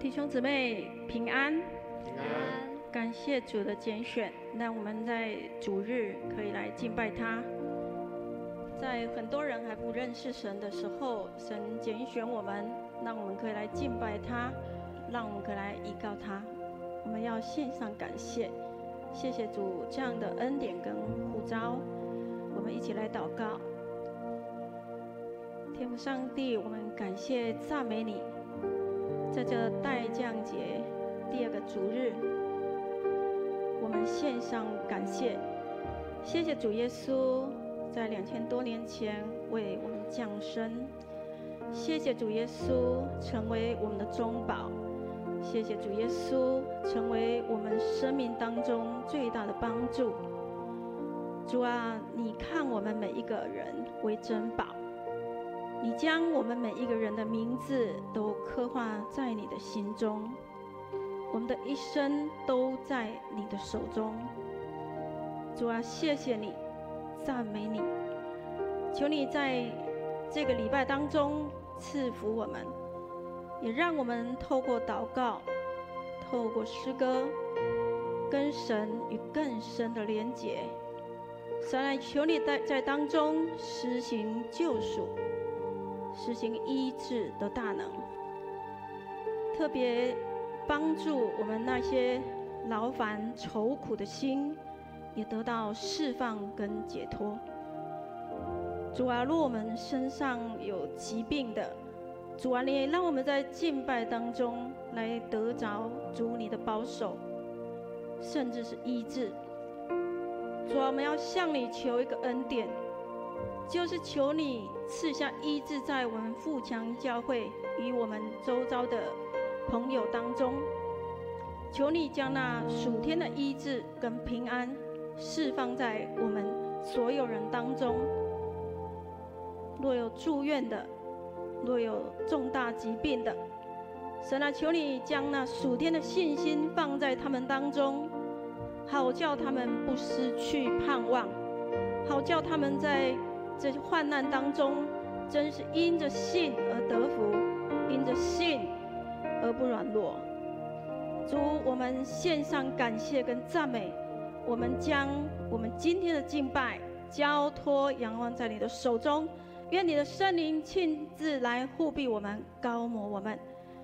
弟兄姊妹平安，平安。感谢主的拣选，让我们在主日可以来敬拜他。在很多人还不认识神的时候，神拣选我们，让我们可以来敬拜他，让我们可以来依靠他。我们要献上感谢，谢谢主这样的恩典跟呼召。我们一起来祷告。天父上帝，我们感谢赞美你，在这代降节第二个主日，我们献上感谢，谢谢主耶稣在2000多年前为我们降生，谢谢主耶稣成为我们的中保，谢谢主耶稣成为我们生命当中最大的帮助。主啊，你看我们每一个人为珍宝，你将我们每一个人的名字都刻画在你的心中，我们的一生都在你的手中。主啊，谢谢你，赞美你，求你在这个礼拜当中赐福我们，也让我们透过祷告，透过诗歌，跟神与更深的连结。神来求你在当中施行救赎，实行医治的大能，特别帮助我们那些劳烦愁苦的心也得到释放跟解脱。主啊，若我们身上有疾病的，主啊，你也让我们在敬拜当中来得着主你的保守，甚至是医治。主啊，我们要向你求一个恩典，就是求你赐下医治在我们富强教会与我们周遭的朋友当中，求你将那属天的医治跟平安释放在我们所有人当中。若有住院的，若有重大疾病的，神啊，求你将那属天的信心放在他们当中，好叫他们不失去盼望，好叫他们在这患难当中，真是因着信而得福，因着信而不软弱。主，我们献上感谢跟赞美，我们将我们今天的敬拜交托仰望在你的手中，愿你的圣灵亲自来护庇我们，高摩我们。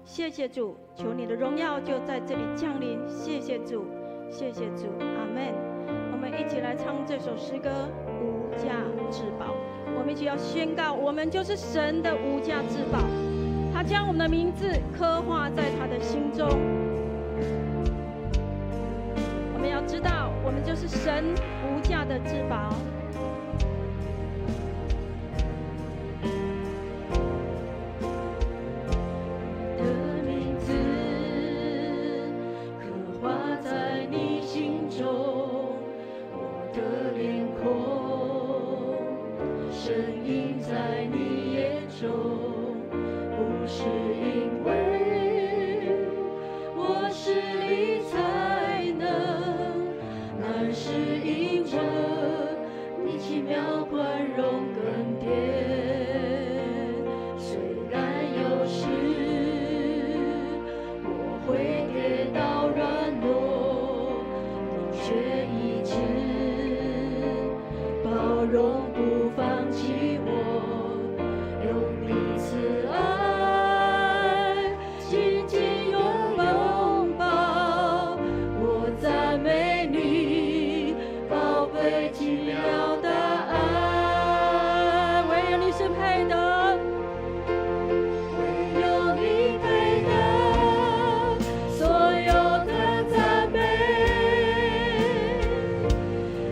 谢谢主，求你的荣耀就在这里降临。谢谢主，谢谢主，阿们。我们一起来唱这首诗歌《无价至宝》。我们一起要宣告，我们就是神的无价至宝，他将我们的名字刻画在他的心中。我们要知道，我们就是神无价的至宝。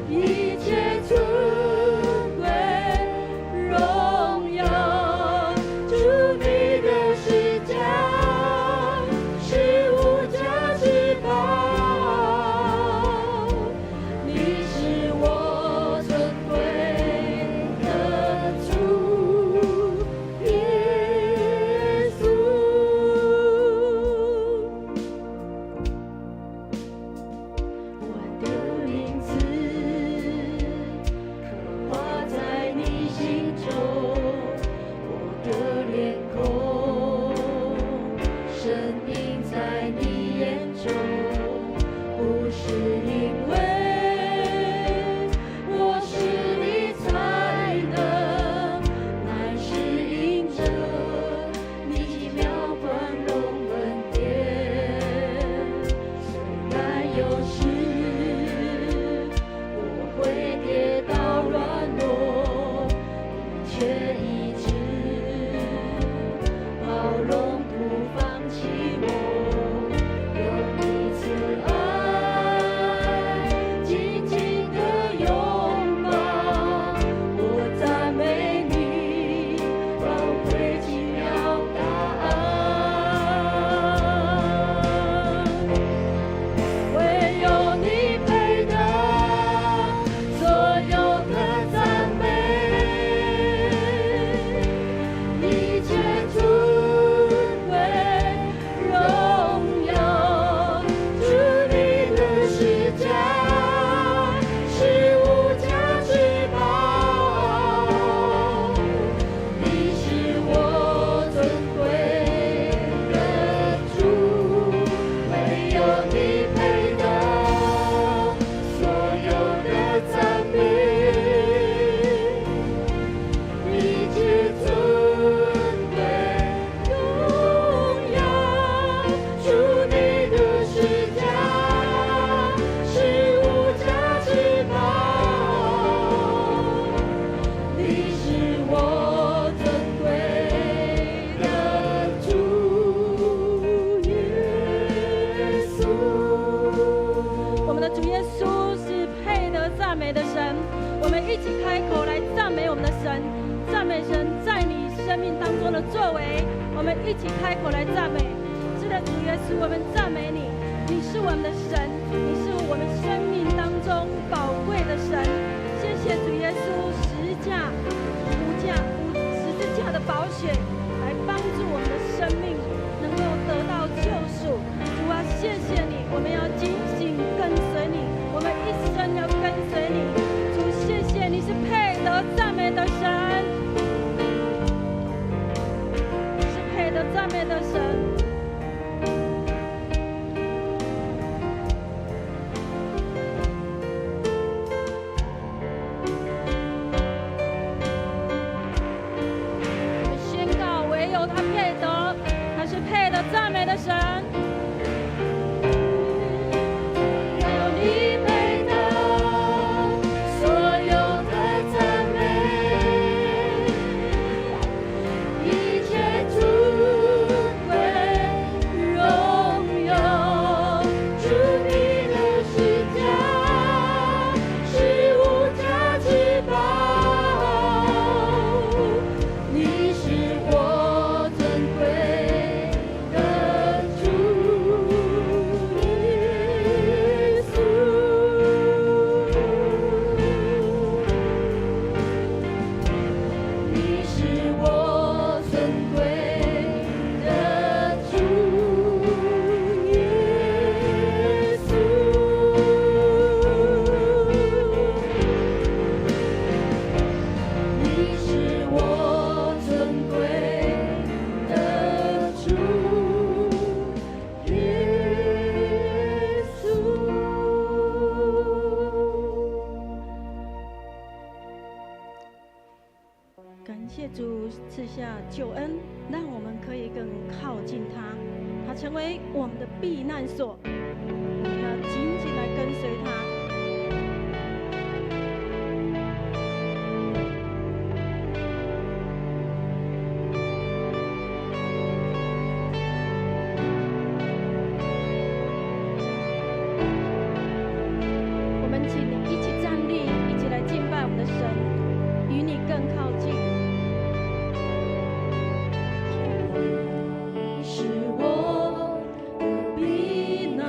一切尊贵。神。我们一起开口来赞美我们的神，赞美神在你生命当中的作为。我们一起开口来赞美。是的，主耶稣，我们赞美你，你是我们的神，你是我们生命当中宝贵的神。谢谢主耶稣，十字架的宝血来帮助我们的生命能够得到救赎。主啊，谢谢你，我们要紧紧跟随你，我们一生要跟随你。主，谢谢你是配得赞美的神，是配得赞美的神。赞美的神，有你配得所有的赞美，一切尊贵荣耀，主你的十架是无价之宝，你是我尊贵。感谢主赐下救恩，让我们可以更靠近他，他成为我们的避难所，我们要紧紧来跟随他。我们请你一起站立，一起来敬拜我们的神，与你更靠近。是我的避难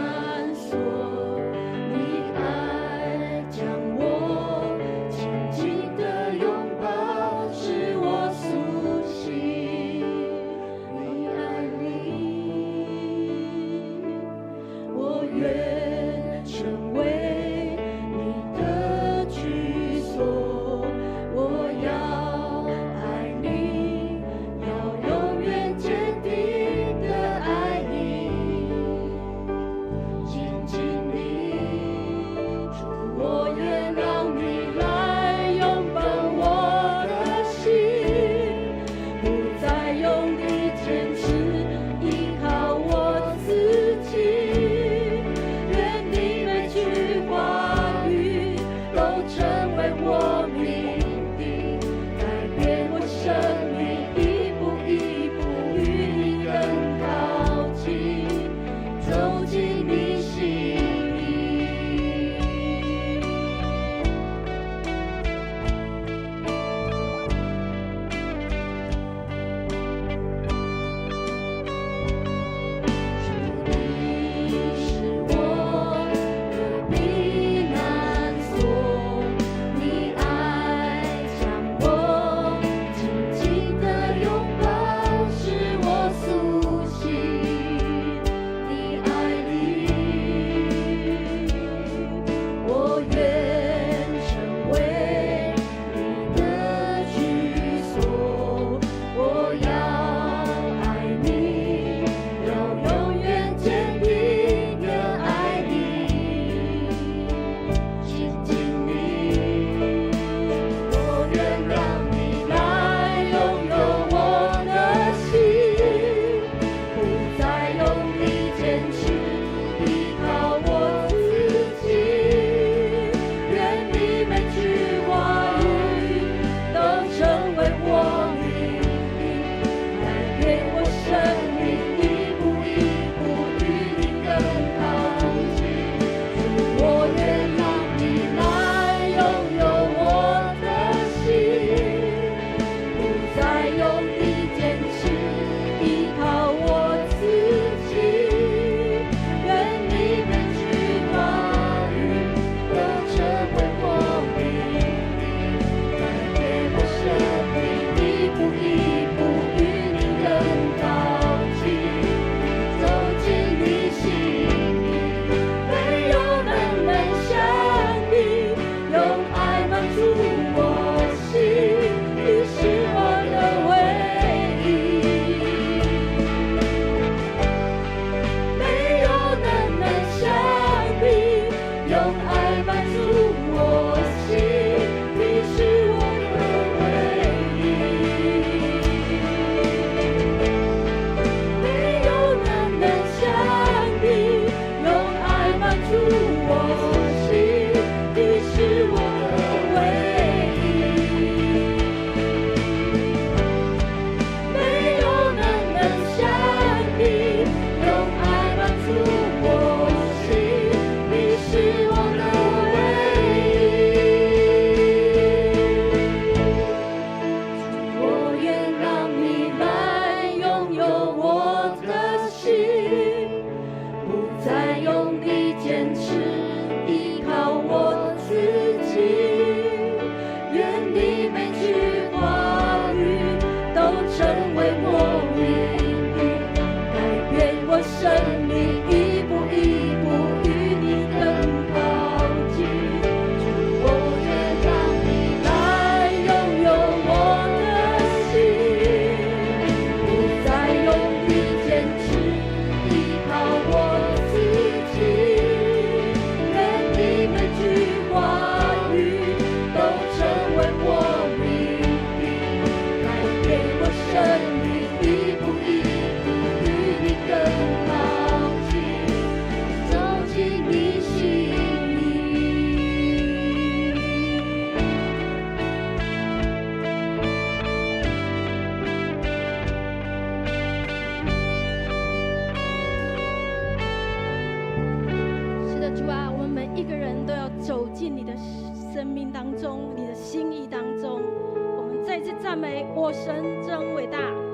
赞美我神真伟大。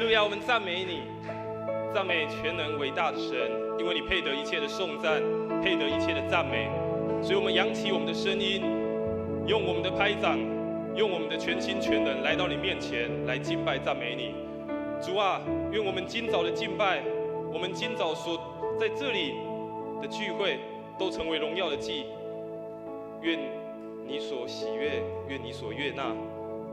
路亚，我们赞美你，赞美全能伟大的神，因为你配得一切的颂赞，配得一切的赞美。所以我们扬起我们的声音，用我们的拍掌，用我们的全心全人来到你面前，来敬拜赞美你。主啊，愿我们今早的敬拜，我们今早所在这里的聚会，都成为荣耀的祭。愿你所喜悦，愿你所悦纳。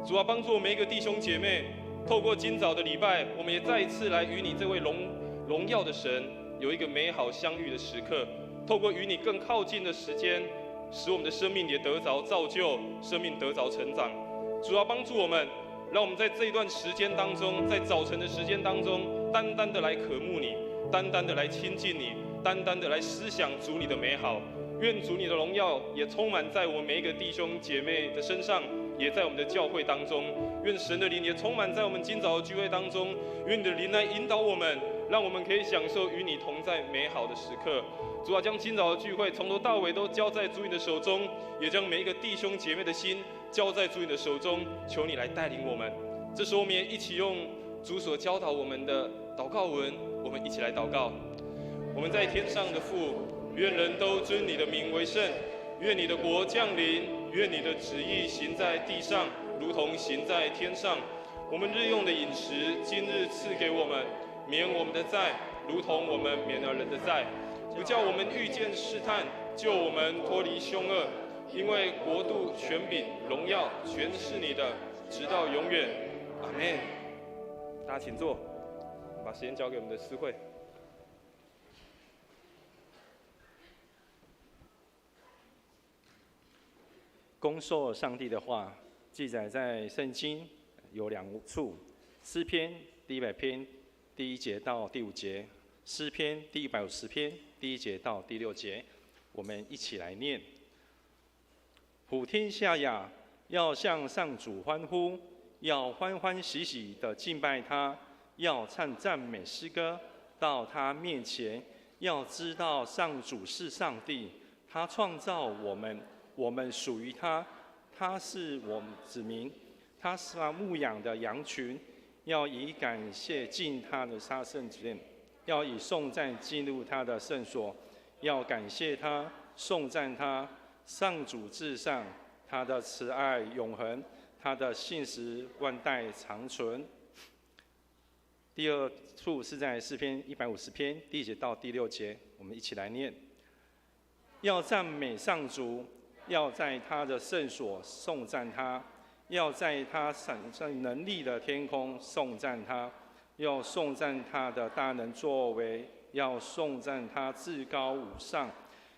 主啊，帮助我每一个弟兄姐妹，透过今早的礼拜，我们也再一次来与你这位荣耀的神有一个美好相遇的时刻。透过与你更靠近的时间，使我们的生命也得着造就，生命得着成长。主啊，帮助我们，让我们在这一段时间当中，在早晨的时间当中，单单的来渴慕你，单单的来亲近你，单单的来思想主你的美好。愿主你的荣耀也充满在我们每一个弟兄姐妹的身上，也在我们的教会当中。愿神的灵也充满在我们今早的聚会当中。愿你的灵来引导我们，让我们可以享受与你同在美好的时刻。主啊，将今早的聚会从头到尾都交在主你的手中，也将每一个弟兄姐妹的心交在主你的手中。求你来带领我们。这时候我们也一起用主所教导我们的祷告文，我们一起来祷告。我们在天上的父，愿人都尊你的名为圣。愿你的国降临，愿你的旨意行在地上，如同行在天上。我们日用的饮食，今日赐给我们，免我们的债，如同我们免了人的债。不叫我们遇见试探，救我们脱离凶恶。因为国度、权柄、荣耀，全是你的，直到永远。阿们。大家请坐，把时间交给我们的司会。恭受上帝的话，记载在圣经有2处，诗篇第100篇第1节到第5节，诗篇第150篇第1节到第6节。我们一起来念：普天下呀，要向上主欢呼，要欢欢喜喜地敬拜他，要唱赞美诗歌到他面前，要知道上主是上帝，他创造我们，我们属于他，他是我们子民，他是他牧养的羊群。要以感谢进他的圣殿，要以颂赞进入他的圣所，要感谢他，颂赞他。上主至上，他的慈爱永恒，他的信实万代长存。第2处是在诗篇150篇第1节到第6节，我们一起来念：要赞美上主，要在他的圣所颂赞他，要在他闪闪能力的天空颂赞他，要颂赞他的大能作为，要颂赞他至高无上，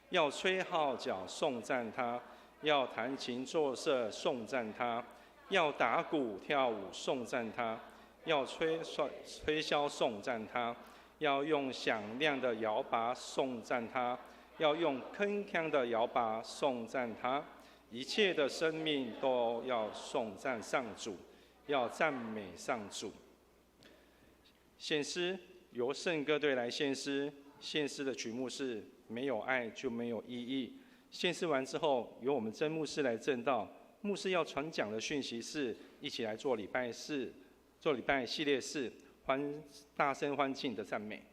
要吹号角颂赞他，要弹琴作瑟颂赞他，要打鼓跳舞颂赞他，要吹箫颂赞他，要用响亮的摇把颂赞他，要用铿锵的摇把颂赞他。一切的生命都要颂赞上主，要赞美上主。献诗由圣歌队来献诗，献诗的曲目是没有爱就没有意义。献诗完之后，由我们曾牧师来证道。牧师要传讲的讯息是：一起来做礼拜4，做礼拜系列4，大声欢庆的赞美。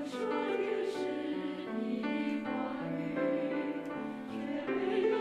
说也是你话语，却没有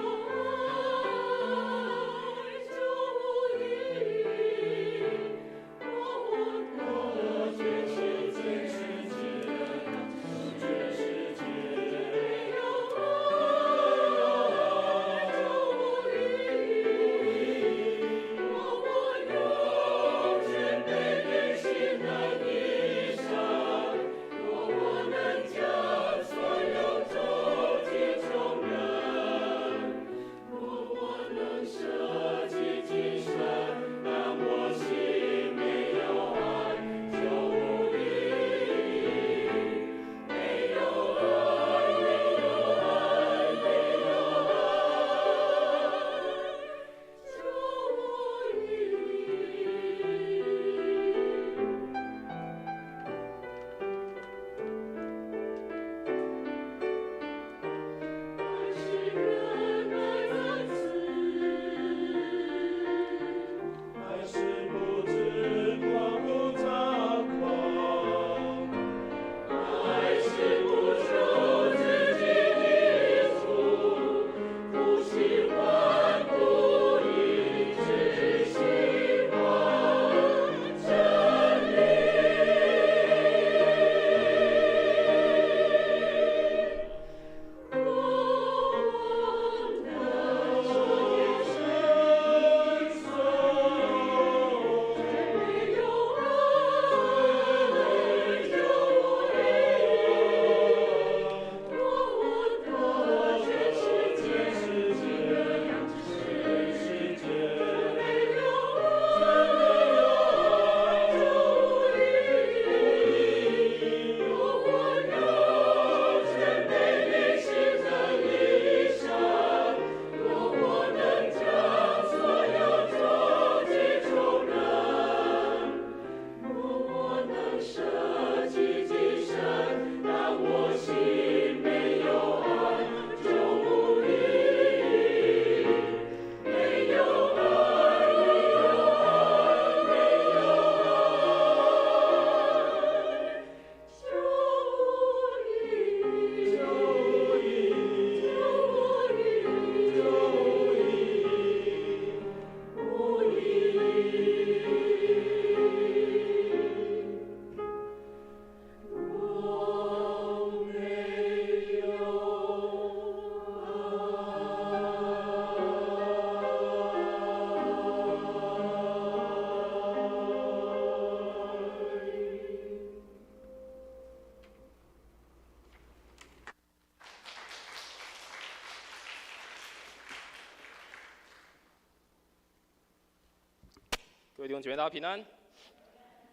各位弟兄姐妹，大家平安。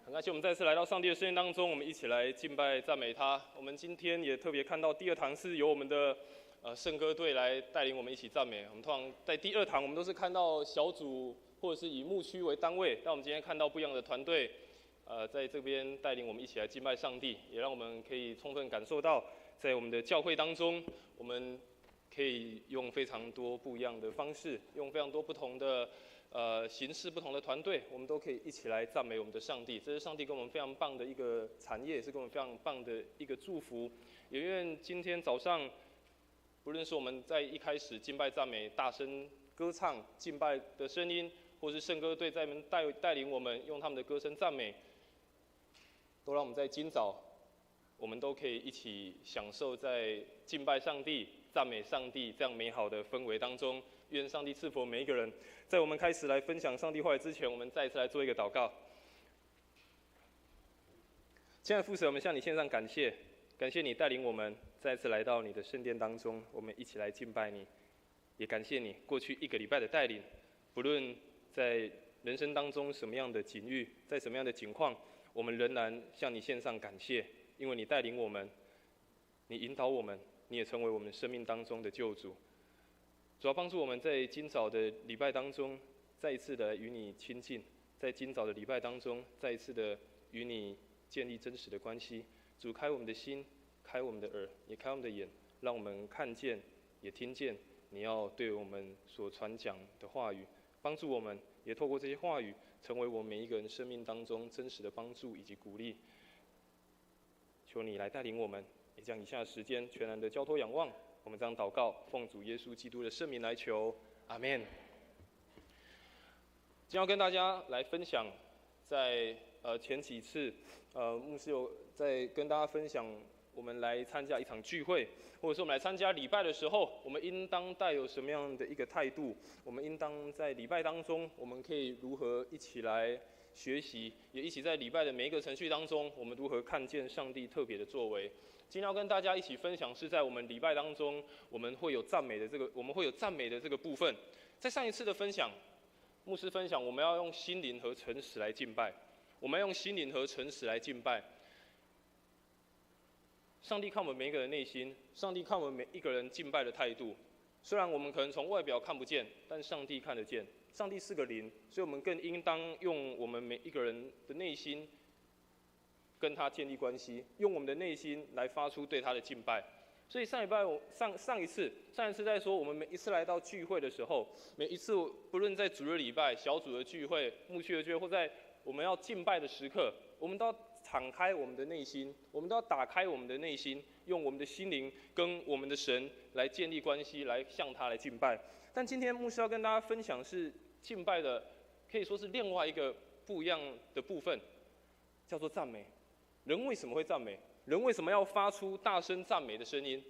很感谢我们再次来到上帝的圣殿当中，我们一起来敬拜赞美他。我们今天也特别看到第二堂是由我们的圣歌队来带领我们一起赞美。我们通常在第二堂我们都是看到小组或者是以牧区为单位，但我们今天看到不一样的团队，在这边带领我们一起来敬拜上帝，也让我们可以充分感受到，在我们的教会当中，我们可以用非常多不一样的方式，用非常多不同的形式、不同的团队，我们都可以一起来赞美我们的上帝。这是上帝给我们非常棒的一个产业，也是给我们非常棒的一个祝福。也愿今天早上，不论是我们在一开始敬拜赞美、大声歌唱敬拜的声音，或是圣歌队在们带领我们用他们的歌声赞美，都让我们在今早，我们都可以一起享受在敬拜上帝、赞美上帝这样美好的氛围当中。愿上帝赐福每一个人。在我们开始来分享上帝话语之前，我们再一次来做一个祷告。亲爱的父神，我们向你献上感谢，感谢你带领我们再一次来到你的圣殿当中，我们一起来敬拜你，也感谢你过去一个礼拜的带领。不论在人生当中什么样的境遇，在什么样的境况，我们仍然向你献上感谢，因为你带领我们，你引导我们，你也成为我们生命当中的救主。主要帮助我们在今早的礼拜当中，再一次的与你亲近，在今早的礼拜当中，再一次的与你建立真实的关系。主开我们的心，开我们的耳，也开我们的眼，让我们看见，也听见你要对我们所传讲的话语，帮助我们，也透过这些话语，成为我们每一个人生命当中真实的帮助以及鼓励。求你来带领我们，也将以下的时间全然的交托仰望。我们这样祷告，奉主耶稣基督的圣名来求，阿们。今天要跟大家来分享，在前几次，牧师有在跟大家分享，我们来参加一场聚会，或者是我们来参加礼拜的时候，我们应当带有什么样的一个态度？我们应当在礼拜当中，我们可以如何一起来学习，也一起在礼拜的每一个程序当中，我们如何看见上帝特别的作为。今天要跟大家一起分享，是在我们礼拜当中，我们会有赞美的这个部分。在上一次的分享，牧师分享，我们要用心灵和诚实来敬拜，我们要用心灵和诚实来敬拜。上帝看我们每一个人内心，上帝看我们每一个人敬拜的态度。虽然我们可能从外表看不见，但上帝看得见。上帝是个灵，所以我们更应当用我们每一个人的内心，跟他建立关系，用我们的内心来发出对他的敬拜。所以上一次在说，我们每一次来到聚会的时候，每一次不论在主日礼拜、小组的聚会、牧区的聚会，或在我们要敬拜的时刻，我们都要敞开我们的内心，我们都要打开我们的内心，用我们的心灵跟我们的神来建立关系，来向他来敬拜。但今天牧师要跟大家分享是敬拜的，可以说是另外一个不一样的部分，叫做赞美。人为什么会赞美？人为什么要发出大声赞美的声音？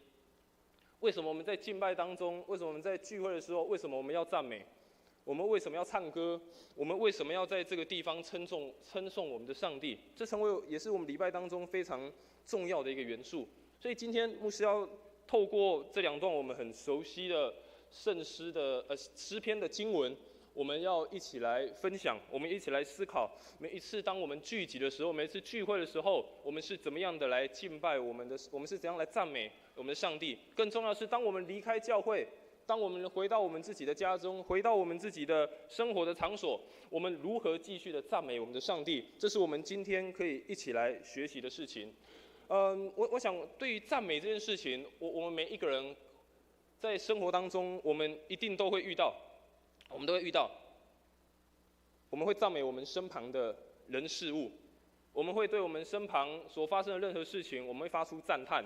为什么我们在敬拜当中？为什么我们在聚会的时候？为什么我们要赞美？我们为什么要唱歌？我们为什么要在这个地方称颂我们的上帝？这也是我们礼拜当中非常重要的一个元素。所以今天牧师要透过这两段我们很熟悉的圣诗的诗篇的经文，我们要一起来分享，我们一起来思考。每一次当我们聚集的时候，每一次聚会的时候，我们是怎么样的来敬拜我们是怎样来赞美我们的上帝？更重要的是，当我们离开教会，当我们回到我们自己的家中，回到我们自己的生活的场所，我们如何继续的赞美我们的上帝？这是我们今天可以一起来学习的事情。我想对于赞美这件事情，我们每一个人在生活当中，我们一定都会遇到。我们会赞美我们身旁的人事物，我们会对我们身旁所发生的任何事情，我们会发出赞叹，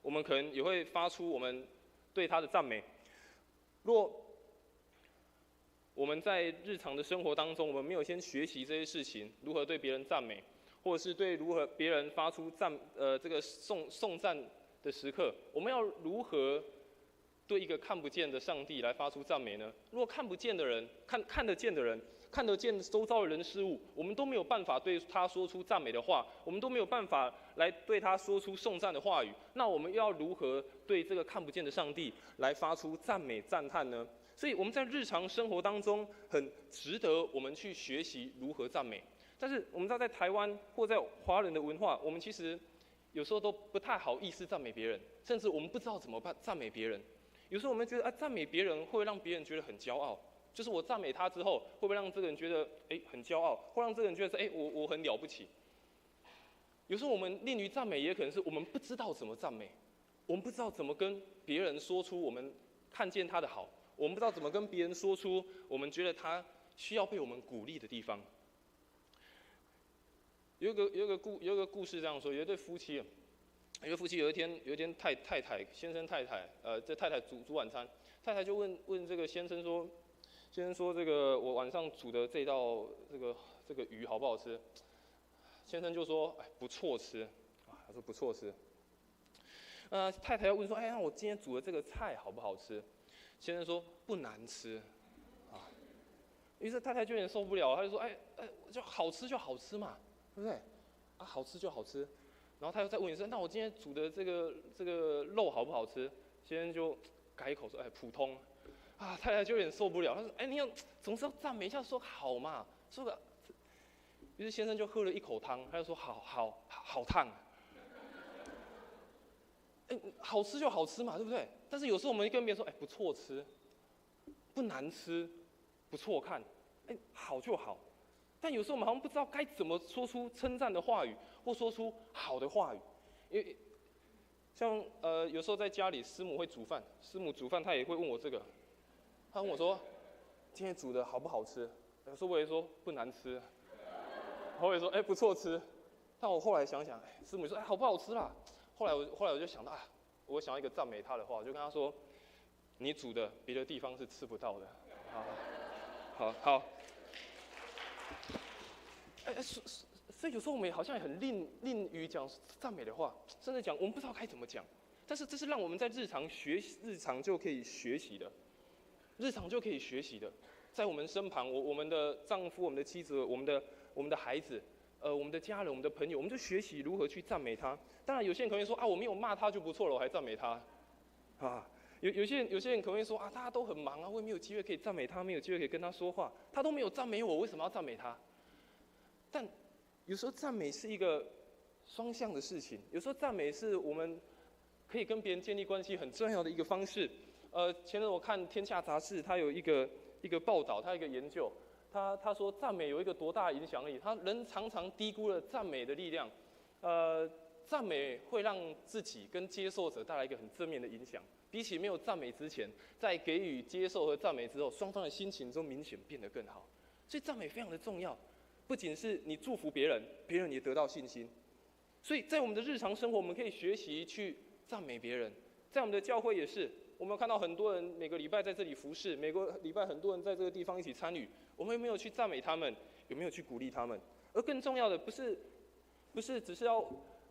我们可能也会发出我们对他的赞美。若我们在日常的生活当中，我们没有先学习这些事情，如何对别人赞美，或者是对如何别人发出这个颂赞的时刻，我们要如何对一个看不见的上帝来发出赞美呢？如果看不见的人、看得见的人、看得见周遭的人事物，我们都没有办法对他说出赞美的话，我们都没有办法来对他说出颂赞的话语，那我们又要如何对这个看不见的上帝来发出赞美赞叹呢？所以我们在日常生活当中很值得我们去学习如何赞美。但是我们知道，在台湾或在华人的文化，我们其实有时候都不太好意思赞美别人，甚至我们不知道怎么办赞美别人。有时候我们觉得赞美别人会让别人觉得很骄傲，就是我赞美他之后，会不会让这个人觉得很骄傲，会让这个人觉得我很了不起。有时候我们吝于赞美，也可能是我们不知道怎么赞美，我们不知道怎么跟别人说出我们看见他的好，我们不知道怎么跟别人说出我们觉得他需要被我们鼓励的地方。有一个故事这样说，有一对夫妻，有一天太太先生太太，这太太煮晚餐，太太就问这个先生说，这个我晚上煮的这道这个鱼好不好吃？先生就说不错吃，他说不错吃。太太要问说那我今天煮的这个菜好不好吃？先生说不难吃，于是太太就有点受不了，他就说就好吃就好吃嘛。对不对？好吃就好吃，然后他又再问一声，那我今天煮的这个肉好不好吃？先生就改口说，普通。太太就有点受不了，他说，你总是要赞美一下，说好嘛，说个。于是先生就喝了一口汤，他就说，好烫。好吃就好吃嘛，对不对？但是有时候我们跟别人说，不错吃，不难吃，不错看，好就好。但有时候我们好像不知道该怎么说出称赞的话语，或说出好的话语。因为像有时候在家里，师母会煮饭，师母煮饭她也会问我这个，她问我说今天煮的好不好吃？有时候我也说不难吃，我也说不错吃。但我后来想想，师母说好不好吃啦？后来我就想到我想要一个赞美她的话，我就跟她说，你煮的别的地方是吃不到的。好。所以有时候我们好像也很吝于讲赞美的话，甚至讲我们不知道该怎么讲。但是这是让我们在日常就可以学习的，在我们身旁，我们的丈夫、我们的妻子、我们的孩子，我们的家人、我们的朋友，我们就学习如何去赞美他。当然，有些人可能会说我没有骂他就不错了，我还赞美他。有些人可能会说大家都很忙我也没有机会可以赞美他，没有机会可以跟他说话，他都没有赞美我，为什么要赞美他？但有时候赞美是一个双向的事情，有时候赞美是我们可以跟别人建立关系很重要的一个方式。前阵我看《天下》杂志，它有一个报道，它有一个研究，他说赞美有一个多大的影响力？人常常低估了赞美的力量。赞美会让自己跟接受者带来一个很正面的影响，比起没有赞美之前，在给予、接受和赞美之后，双方的心情都明显变得更好。所以赞美非常的重要。不仅是你祝福别人，别人也得到信心。所以在我们的日常生活，我们可以学习去赞美别人。在我们的教会也是，我们看到很多人每个礼拜在这里服侍，每个礼拜很多人在这个地方一起参与。我们有没有去赞美他们？有没有去鼓励他们？而更重要的不是只是要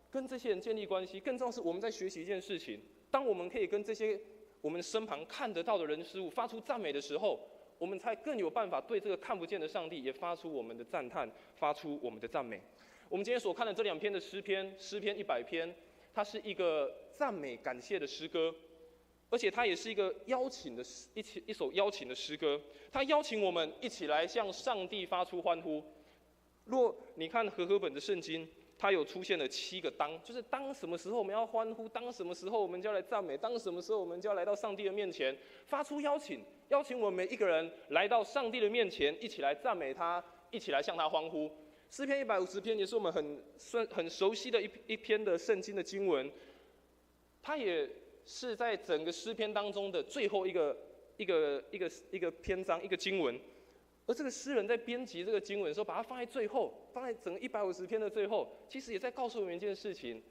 跟这些人建立关系，更重要是我们在学习一件事情。当我们可以跟这些我们身旁看得到的人事物发出赞美的时候，我们才更有办法对这个看不见的上帝也发出我们的赞叹，发出我们的赞美。我们今天所看的这2篇的诗篇100篇，它是一个赞美感谢的诗歌，而且它也是一个一首邀请的诗歌。它邀请我们一起来向上帝发出欢呼。若你看和合本的圣经，它有出现了7个当，就是当什么时候我们要欢呼，当什么时候我们就要来赞美，当什么时候我们就要来到上帝的面前，发出邀请我们每一个人来到上帝的面前，一起来赞美他，一起来向他欢呼。诗篇150篇也是我们很熟悉的一篇的圣经的经文，它也是在整个诗篇当中的最后一个篇章，一个经文。而这个诗人在编辑这个经文的时候，把它放在最后，放在整个150篇的最后，其实也在告诉我们一件事情：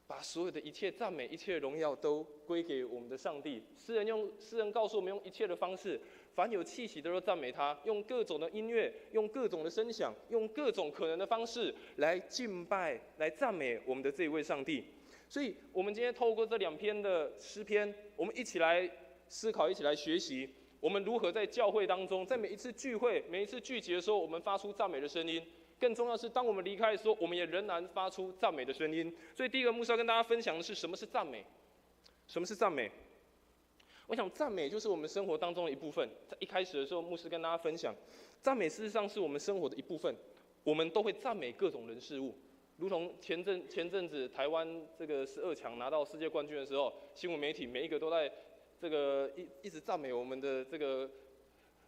把所有的一切赞美、一切荣耀都归给我们的上帝。诗人告诉我们，用一切的方式，凡有气息的都赞美他，用各种的音乐，用各种的声响，用各种可能的方式来敬拜、来赞美我们的这一位上帝。所以，我们今天透过这2篇的诗篇，我们一起来思考，一起来学习。我们如何在教会当中，在每一次聚会、每一次聚集的时候，我们发出赞美的声音？更重要的是，当我们离开的时候，我们也仍然发出赞美的声音。所以，第一个牧师要跟大家分享的是什么是赞美？什么是赞美？我想赞美就是我们生活当中的一部分。在一开始的时候，牧师跟大家分享，赞美事实上是我们生活的一部分。我们都会赞美各种人事物，如同前阵子台湾这个12强拿到世界冠军的时候，新闻媒体每一个都在这个一直赞美我们的这个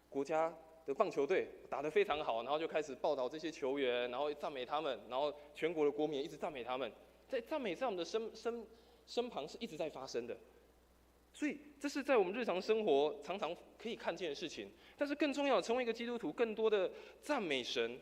国家的棒球队打得非常好，然后就开始报道这些球员，然后赞美他们，然后全国的国民一直赞美他们。在赞美在我们的身旁是一直在发生的，所以这是在我们日常生活常常可以看见的事情。但是更重要的，成为一个基督徒，更多的赞美神，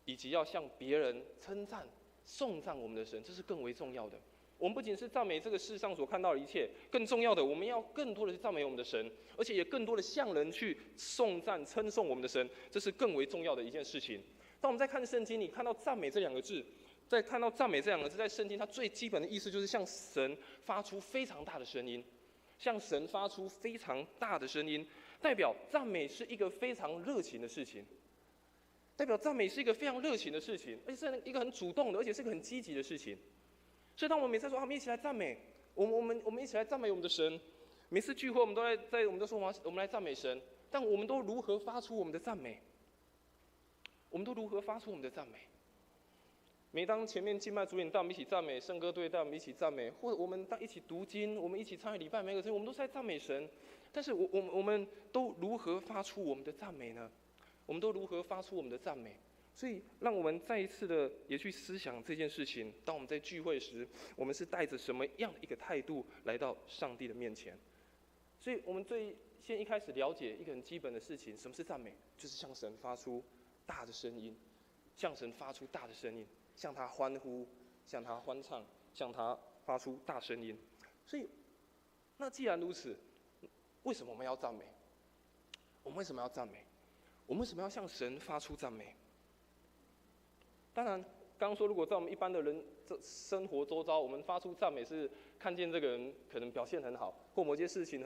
以及要向别人称赞、颂赞我们的神，这是更为重要的。我们不仅是赞美这个世上所看到的一切，更重要的，我们要更多的去赞美我们的神，而且也更多的向人去颂赞、称颂我们的神，这是更为重要的一件事情。当我们在看圣经，你看到赞美这两个字，在看到赞美这两个字，在圣经它最基本的意思就是向神发出非常大的声音，向神发出非常大的声音，代表赞美是一个非常热情的事情，代表赞美是一个非常热情的事情，而且是一个很主动的，而且是一个很积极的事情。所以当我们每次说我们一起来赞美，我们一起来赞美我们的神，每次聚会我们都说我们来赞美神，但我们都如何发出我们的赞美？我们都如何发出我们的赞美？每当前面敬拜主演带我们一起赞美，圣歌队带我们一起赞美，或者我们一起读经，我们一起参与礼拜，每个人我们都是在赞美神。但是我们都如何发出我们的赞美呢？我们都如何发出我们的赞美？所以让我们再一次的也去思想这件事情。当我们在聚会时，我们是带着什么样的一个态度来到上帝的面前？所以我们先一开始了解一个很基本的事情，什么是赞美？就是向神发出大的声音，向神发出大的声音。向他欢呼，向他欢唱，向他发出大声音。所以，那既然如此，为什么我们要赞美？我们为什么要赞美？我们为什么要向神发出赞美？当然，刚刚说，如果在我们一般的人生活周遭，我们发出赞美是看见这个人可能表现很好，或某件事情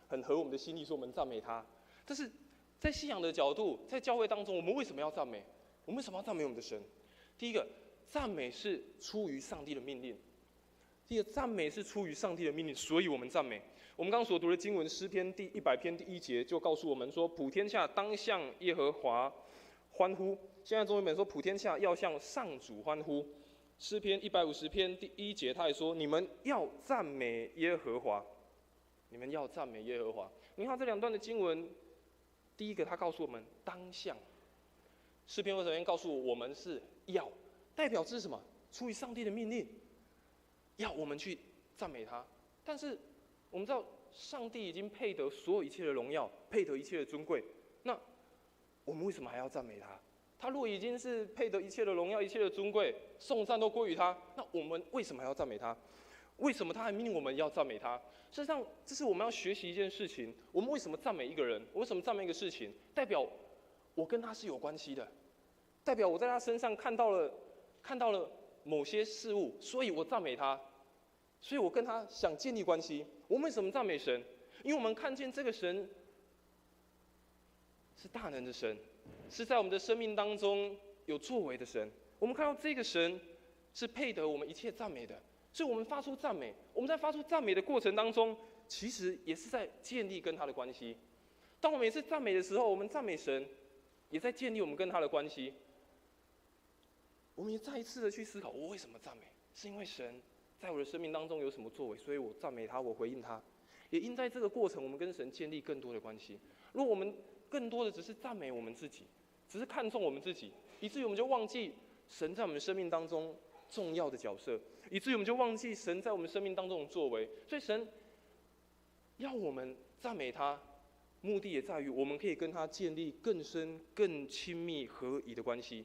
很合我们的心意，说我们赞美他。但是在信仰的角度，在教会当中，我们为什么要赞美？我们为什么要赞美我们的神？第一个，赞美是出于上帝的命令。第二，赞美是出于上帝的命令，所以我们赞美。我们刚刚所读的经文诗篇第100篇第1节就告诉我们说：普天下当向耶和华欢呼。现在中文本说：普天下要向上主欢呼。诗篇150篇第1节他也说：你们要赞美耶和华，你们要赞美耶和华。你看这两段的经文，第一个他告诉我们当向，诗篇20篇告诉我们是要，代表这是什么？出于上帝的命令，要我们去赞美他。但是我们知道，上帝已经配得所有一切的荣耀，配得一切的尊贵。那我们为什么还要赞美他？他若已经是配得一切的荣耀、一切的尊贵，颂赞都归于他，那我们为什么还要赞美他？为什么他还命令我们要赞美他？事实上，这是我们要学习一件事情。我们为什么赞美一个人？我为什么赞美一个事情？代表我跟他是有关系的。代表我在他身上看到了某些事物，所以我赞美他，所以我跟他想建立关系。我们为什么赞美神？因为我们看见这个神是大能的神，是在我们的生命当中有作为的神。我们看到这个神是配得我们一切赞美的，所以我们发出赞美。我们在发出赞美的过程当中，其实也是在建立跟他的关系。当我们每次赞美的时候，我们赞美神，也在建立我们跟他的关系。我们也再一次的去思考，我为什么赞美？是因为神在我的生命当中有什么作为，所以我赞美他，我回应他。也因在这个过程，我们跟神建立更多的关系。如果我们更多的只是赞美我们自己，只是看重我们自己，以至于我们就忘记神在我们生命当中重要的角色，以至于我们就忘记神在我们生命当中的作为。所以神要我们赞美他，目的也在于我们可以跟他建立更深、更亲密、合宜的关系。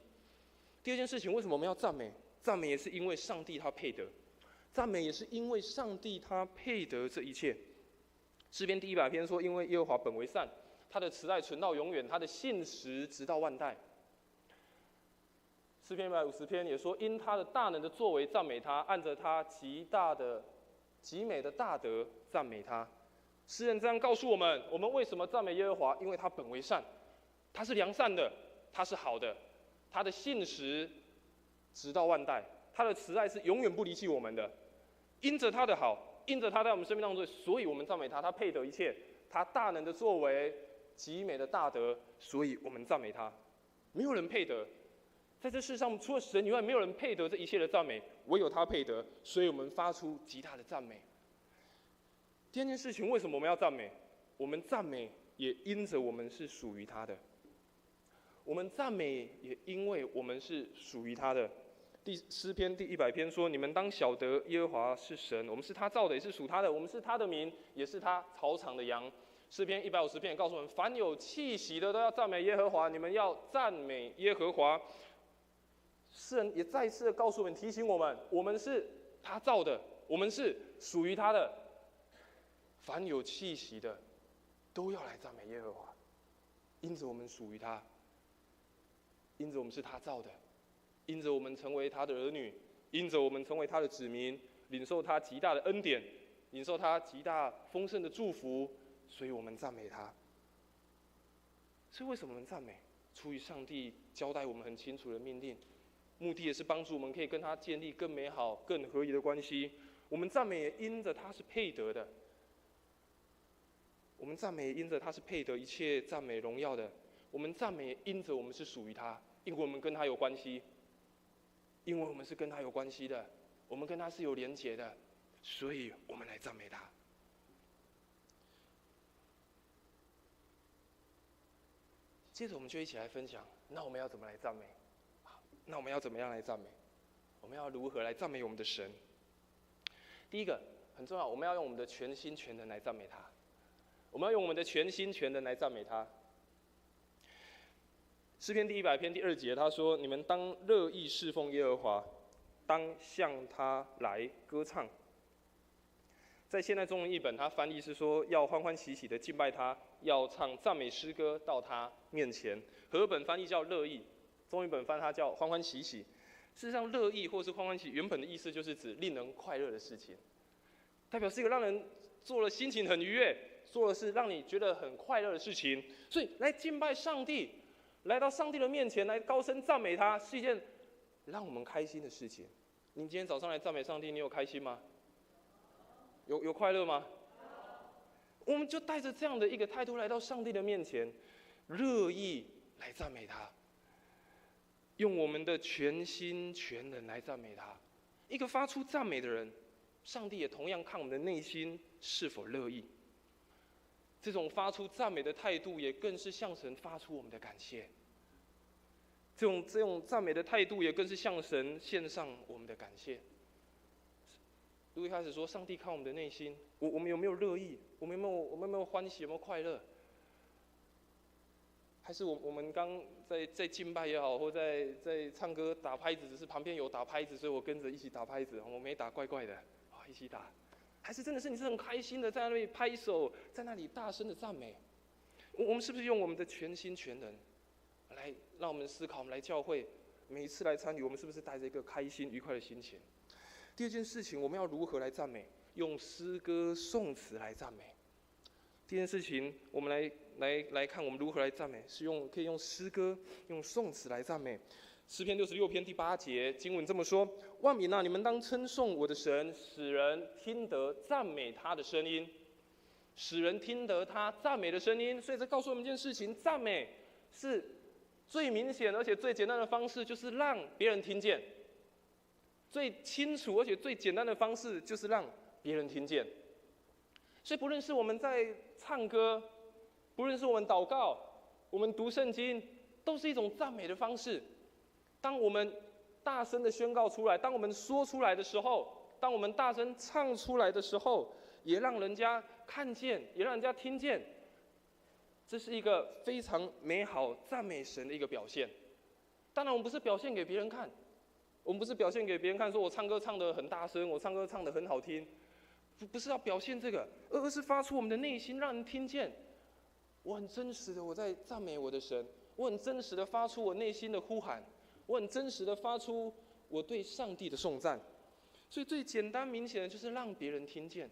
第二件事情，为什么我们要赞美？赞美也是因为上帝他配得，赞美也是因为上帝他配得这一切。诗篇第100篇说：因为耶和华本为善，他的慈爱存到永远，他的信实直到万代。诗篇150篇也说：因他的大能的作为赞美他，按着他极美的大德赞美他。诗人这样告诉我们：我们为什么赞美耶和华？因为他本为善，他是良善的，他是好的。他的信实直到万代，他的慈爱是永远不离弃我们的。因着他的好，因着他在我们生命当中，所以我们赞美他，他配得一切，他大能的作为，极美的大德，所以我们赞美他。没有人配得，在这世上除了神以外，没有人配得这一切的赞美，唯有他配得，所以我们发出极大的赞美。第二件事情，为什么我们要赞美？我们赞美也因着我们是属于他的，我们赞美也因为我们是属于他的。诗篇第100篇说：“你们当晓得耶和华是神，我们是他造的，也是属他的，我们是他的民，也是他草场的羊。”诗篇150篇也告诉我们：“凡有气息的都要赞美耶和华，你们要赞美耶和华。”诗人也再一次的告诉我们、提醒我们：我们是他造的，我们是属于他的。凡有气息的，都要来赞美耶和华，因着我们属于他，因着我们是他造的。因着我们成为他的儿女，因着我们成为他的子民，领受他极大的恩典，领受他极大丰盛的祝福，所以我们赞美他。所以为什么我们赞美？出于上帝交代我们很清楚的命令，目的也是帮助我们可以跟他建立更美好、更合宜的关系。我们赞美也因着他是配得的，我们赞美也因着他是配得一切赞美荣耀的。我们赞美也因着我们是属于他，因为我们跟他有关系。因为我们是跟他有关系的，我们跟他是有连结的，所以我们来赞美他。接着我们就一起来分享，那我们要怎么来赞美？那我们要怎么样来赞美？我们要如何来赞美我们的神？第一个很重要，我们要用我们的全心全人来赞美他。我们要用我们的全心全人来赞美他。诗篇第100篇第2节，他说：“你们当乐意侍奉耶和华，当向他来歌唱。”在现代中文译本，它翻译是说：“要欢欢喜喜的敬拜他，要唱赞美诗歌到他面前。”和合本翻译叫乐意，中译本翻它叫欢欢喜喜。事实上，乐意或是欢欢喜，原本的意思就是指令人快乐的事情，代表是一个让人做了心情很愉悦，做的是让你觉得很快乐的事情。所以来敬拜上帝。来到上帝的面前，来高声赞美他，是一件让我们开心的事情。你今天早上来赞美上帝，你有开心吗？有快乐吗？我们就带着这样的一个态度来到上帝的面前，乐意来赞美他，用我们的全心全人来赞美他。一个发出赞美的人，上帝也同样看我们的内心是否乐意。这种发出赞美的态度，也更是向神发出我们的感谢。这种赞美的态度，也更是向神献上我们的感谢。如果一开始说，上帝看我们的内心，我们有没有乐意？我们有没有欢喜？有没有快乐？还是我们刚在敬拜也好，或在唱歌打拍子，只是旁边有打拍子，所以我跟着一起打拍子，我没打怪怪的，一起打。还是真的是你是很开心的在那里拍手，在那里大声的赞美？我们是不是用我们的全心全人来让我们思考？我们来教会每一次来参与，我们是不是带着一个开心愉快的心情？第二件事情，我们要如何来赞美？用诗歌颂词来赞美。第二件事情，我们来看我们如何来赞美，是可以用诗歌、用颂词来赞美。诗篇66篇第8节，经文这么说：“万民啊，你们当称颂我的神，使人听得赞美他的声音，使人听得他赞美的声音。”所以这告诉我们一件事情：赞美是最明显而且最简单的方式，就是让别人听见；最清楚而且最简单的方式，就是让别人听见。所以，不论是我们在唱歌，不论是我们祷告，我们读圣经，都是一种赞美的方式。当我们大声的宣告出来，当我们说出来的时候，当我们大声唱出来的时候，也让人家看见，也让人家听见。这是一个非常美好赞美神的一个表现。当然，我们不是表现给别人看，我们不是表现给别人看，说我唱歌唱得很大声，我唱歌唱得很好听，不是要表现这个，而是发出我们的内心，让人听见。我很真实的我在赞美我的神，我很真实的发出我内心的呼喊。我很真实的发出我对上帝的颂赞，所以最简单明显的就是让别人听见。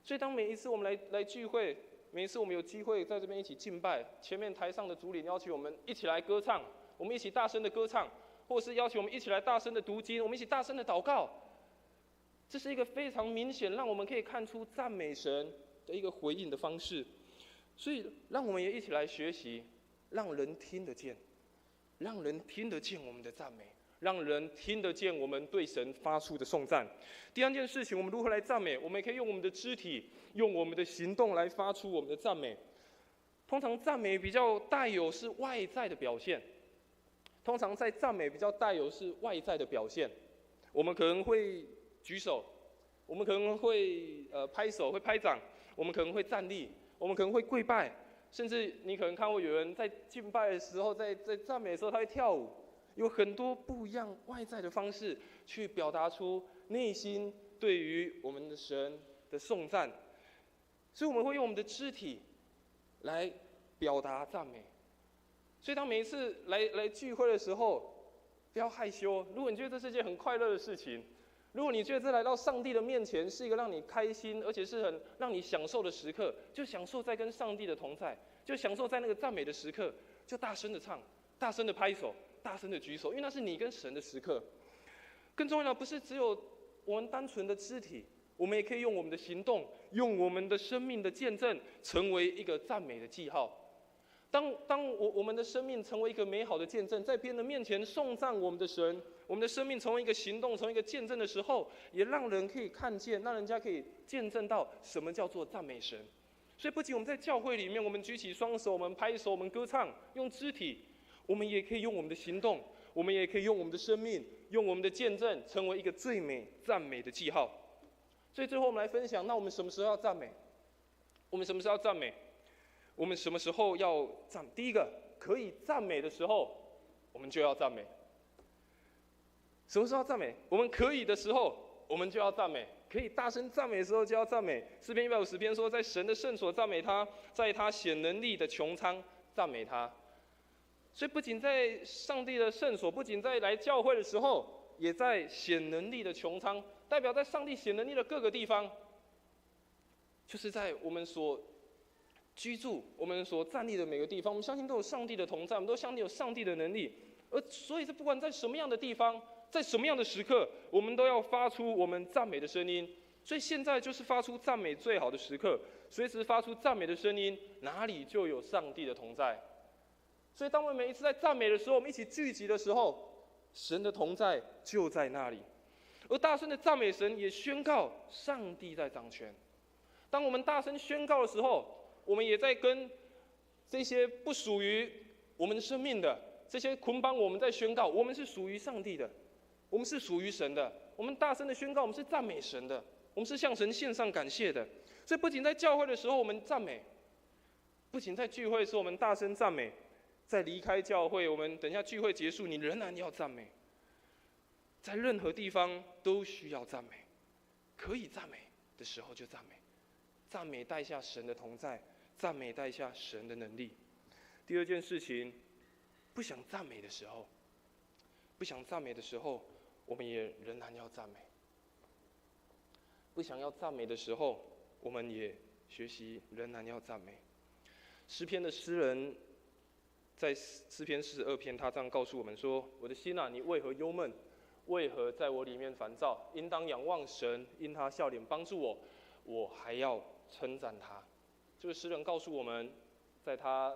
所以当每一次我们来聚会，每一次我们有机会在这边一起敬拜，前面台上的主领邀请我们一起来歌唱，我们一起大声的歌唱，或是邀请我们一起来大声的读经，我们一起大声的祷告。这是一个非常明显，让我们可以看出赞美神的一个回应的方式。所以，让我们也一起来学习，让人听得见，让人听得见我们的赞美，让人听得见我们对神发出的颂赞。第二件事情，我们如何来赞美？我们也可以用我们的肢体，用我们的行动来发出我们的赞美。通常赞美比较带有是外在的表现，通常在赞美比较带有是外在的表现。我们可能会举手，我们可能会拍手，会拍掌，我们可能会站立，我们可能会跪拜，甚至你可能看过有人在敬拜的时候，在赞美的时候他会跳舞，有很多不一样外在的方式去表达出内心对于我们的神的颂赞。所以我们会用我们的肢体来表达赞美。所以当每一次来聚会的时候，不要害羞。如果你觉得这是件很快乐的事情，如果你觉得这来到上帝的面前是一个让你开心，而且是很让你享受的时刻，就享受在跟上帝的同在，就享受在那个赞美的时刻，就大声的唱，大声的拍手，大声的举手，因为那是你跟神的时刻。更重要的不是只有我们单纯的肢体，我们也可以用我们的行动，用我们的生命的见证，成为一个赞美的记号。当我们的生命成为一个美好的见证，在别人的面前颂赞我们的神，我们的生命成为一个行动，成为一个见证的时候，也让人可以看见，让人家可以见证到什么叫做赞美神。所以不仅我们在教会里面，我们举起双手，我们拍手，我们歌唱，用肢体，我们也可以用我们的行动，我们也可以用我们的生命，用我们的见证，成为一个最美赞美的记号。所以最后我们来分享，那我们什么时候要赞美？我们什么时候要赞美？我们什么时候要赞？第一个，可以赞美的时候，我们就要赞美。什么时候要赞美？我们可以的时候，我们就要赞美。可以大声赞美的时候就要赞美。诗篇150篇说，在神的圣所赞美他，在他显能力的穹苍赞美他。所以不仅在上帝的圣所，不仅在来教会的时候，也在显能力的穹苍，代表在上帝显能力的各个地方，就是在我们所居住、我们所站立的每个地方，我们相信都有上帝的同在，我们都相信有上帝的能力。而所以，不管在什么样的地方，在什么样的时刻，我们都要发出我们赞美的声音。所以现在就是发出赞美最好的时刻，随时发出赞美的声音，哪里就有上帝的同在。所以当我们每一次在赞美的时候，我们一起聚集的时候，神的同在就在那里。而大声的赞美神，也宣告上帝在掌权。当我们大声宣告的时候，我们也在跟这些不属于我们生命的这些捆绑我们在宣告，我们是属于上帝的，我们是属于神的。我们大声的宣告，我们是赞美神的，我们是向神献上感谢的。所以不仅在教会的时候我们赞美，不仅在聚会的时候我们大声赞美，在离开教会，我们等一下聚会结束，你仍然要赞美。在任何地方都需要赞美，可以赞美的时候就赞美，赞美带下神的同在，赞美带下神的能力。第二件事情，不想赞美的时候，我们也仍然要赞美。不想要赞美的时候，我们也学习仍然要赞美。诗篇的诗人在诗篇42篇，他这样告诉我们说：“我的心啊，你为何忧闷？为何在我里面烦躁？应当仰望神，因他笑脸帮助我，我还要称赞他。”这个诗人告诉我们，在他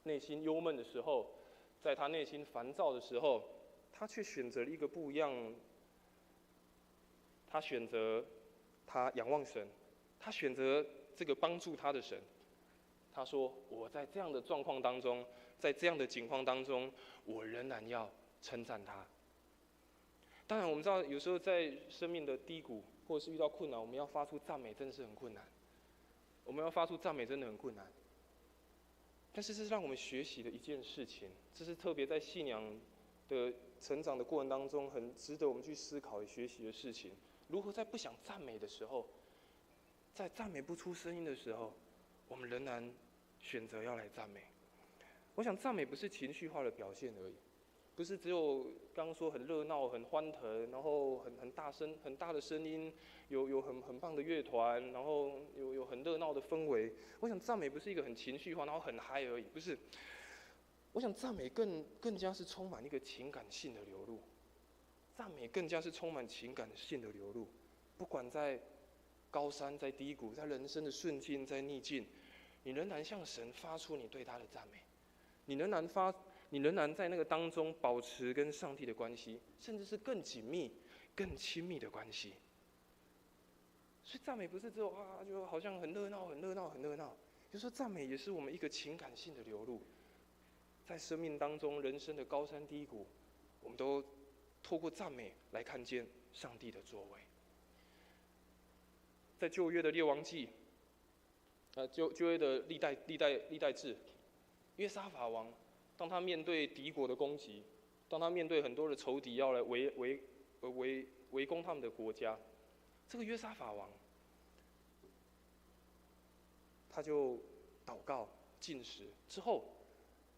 内心忧闷的时候，在他内心烦躁的时候，他却选择了一个不一样。他选择他仰望神，他选择这个帮助他的神。他说：“我在这样的状况当中，在这样的境况当中，我仍然要称赞他。”当然，我们知道有时候在生命的低谷或者是遇到困难，我们要发出赞美真的是很困难。我们要发出赞美真的很困难，但是这是让我们学习的一件事情，这是特别在信仰的成长的过程当中，很值得我们去思考与学习的事情。如何在不想赞美的时候，在赞美不出声音的时候，我们仍然选择要来赞美。我想赞美不是情绪化的表现而已，不是只有刚刚说很热闹、很欢腾，然后很大声、很大的声音，有很棒的乐团，然后有很热闹的氛围。我想赞美不是一个很情绪化，然后很嗨而已，不是。我想赞美更加是充满一个情感性的流露。赞美更加是充满情感性的流露。不管在高山、在低谷、在人生的顺境、在逆境，你仍然向神发出你对他的赞美，你仍然在那个当中保持跟上帝的关系，甚至是更紧密、更亲密的关系。所以赞美不是只有就好像很热闹、很热闹、很热闹。有时候赞美也是我们一个情感性的流露，在生命当中人生的高山低谷，我们都透过赞美来看见上帝的作为。在旧约的列王记，旧约的历代志，约沙法王，当他面对敌国的攻击，当他面对很多的仇敌要来围攻他们的国家，这个约沙法王，他就祷告禁食之后，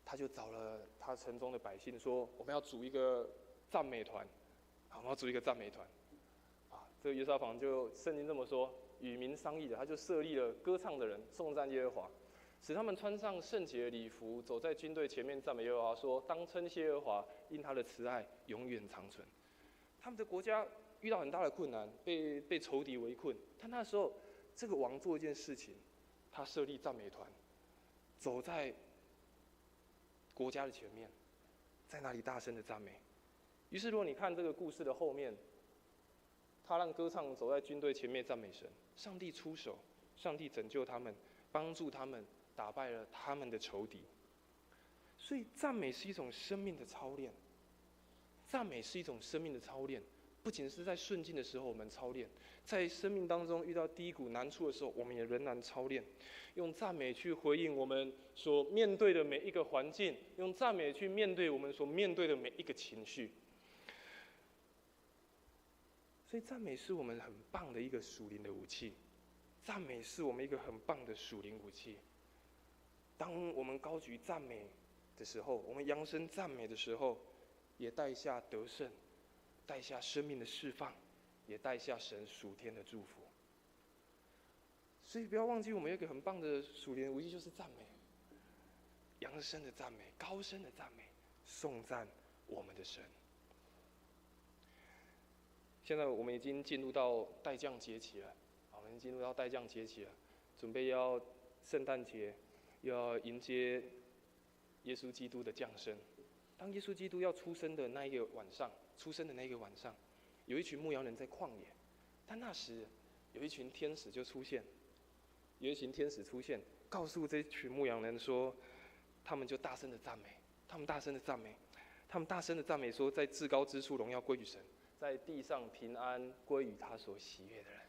他就找了他城中的百姓说：“我们要组一个赞美团，我们要组一个赞美团。”这个约沙法就圣经这么说，与民商议的，他就设立了歌唱的人，颂赞耶和华，使他们穿上圣洁的礼服，走在军队前面赞美耶和华，说：“当称谢耶和华，因他的慈爱永远长存。”他们的国家遇到很大的困难，被仇敌围困，但那时候这个王做一件事情，他设立赞美团，走在国家的前面，在那里大声的赞美。于是，如果你看这个故事的后面，他让歌唱走在军队前面赞美神，上帝出手，上帝拯救他们，帮助他们，打败了他们的仇敌。所以，赞美是一种生命的操练。赞美是一种生命的操练，不仅是在顺境的时候我们操练，在生命当中遇到低谷难处的时候，我们也仍然操练，用赞美去回应我们所面对的每一个环境，用赞美去面对我们所面对的每一个情绪。所以赞美是我们很棒的一个属灵的武器，赞美是我们一个很棒的属灵武器。当我们高举赞美的时候，我们扬声赞美的时候，也带下得胜，带下生命的释放，也带下神属天的祝福。所以不要忘记，我们有一个很棒的属灵武器，就是赞美，扬声的赞美，高声的赞美，颂赞我们的神。现在我们已经进入到待降节期了，我们进入到待降节期了，准备要圣诞节，要迎接耶稣基督的降生。当耶稣基督要出生的那一个晚上，有一群牧羊人在旷野，但那时有一群天使就出现，告诉这群牧羊人说，他们就大声的赞美，他们大声的赞美说，在至高之处荣耀归于神，在地上平安归于他所喜悦的人。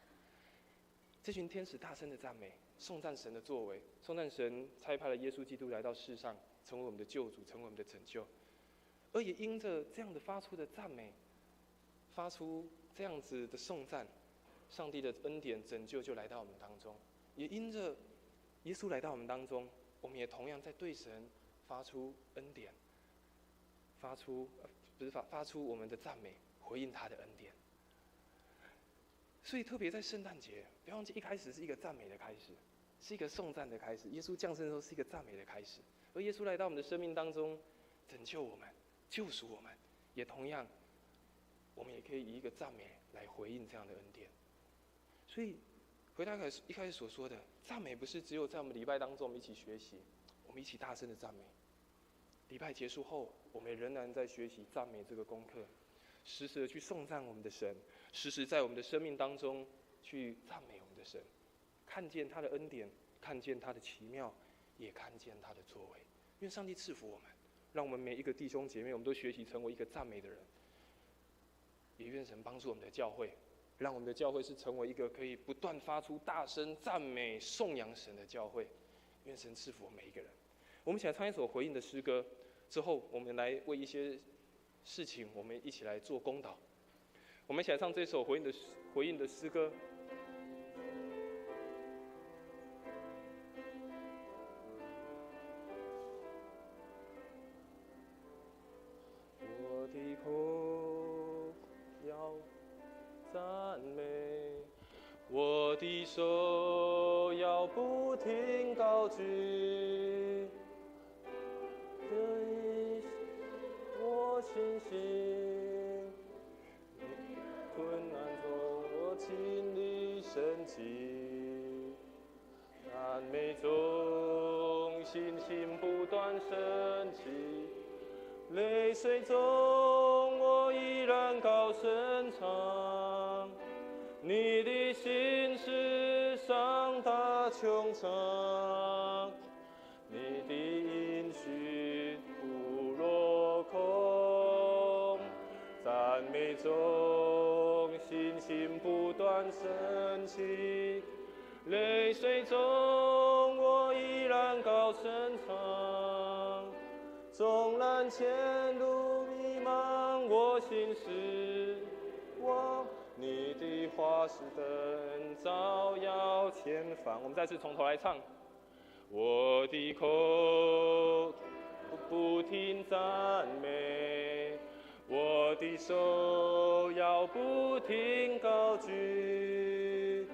这群天使大声的赞美，颂赞神的作为，颂赞神差派了耶稣基督来到世上，成为我们的救主，成为我们的拯救。而也因着这样的发出的赞美，发出这样子的颂赞，上帝的恩典拯救就来到我们当中。也因着耶稣来到我们当中，我们也同样在对神发出恩典，发出我们的赞美，回应他的恩典。所以特别在圣诞节，不要忘记一开始是一个赞美的开始，是一个颂赞的开始。耶稣降生的时候是一个赞美的开始，而耶稣来到我们的生命当中，拯救我们，救赎我们，也同样，我们也可以以一个赞美来回应这样的恩典。所以，回到一开始所说的，赞美不是只有在我们礼拜当中我们一起学习，我们一起大声的赞美。礼拜结束后，我们仍然在学习赞美这个功课，时时的去颂赞我们的神，时时在我们的生命当中去赞美我们的神，看见他的恩典，看见他的奇妙，也看见他的作为。愿上帝赐福我们，让我们每一个弟兄姐妹，我们都学习成为一个赞美的人。也愿神帮助我们的教会，让我们的教会是成为一个可以不断发出大声赞美、颂扬神的教会。愿神赐福我们每一个人。我们一起来唱一首回应的诗歌，之后我们来为一些事情，我们一起来做公祷。我们一起来唱这首回应的诗歌。我的口要赞美，我的手要不停高举，对我信心奇。赞美中，信心不断升起，泪水中，我依然高声唱。你的心是上大穹苍，你的应许不落空。赞美中，信心不断升起，泪水中，我依然高声唱。纵然前路迷茫，我心事望。你的话是灯照耀前方。我们再次从头来唱。我的口不停赞美，我的手要不停高举，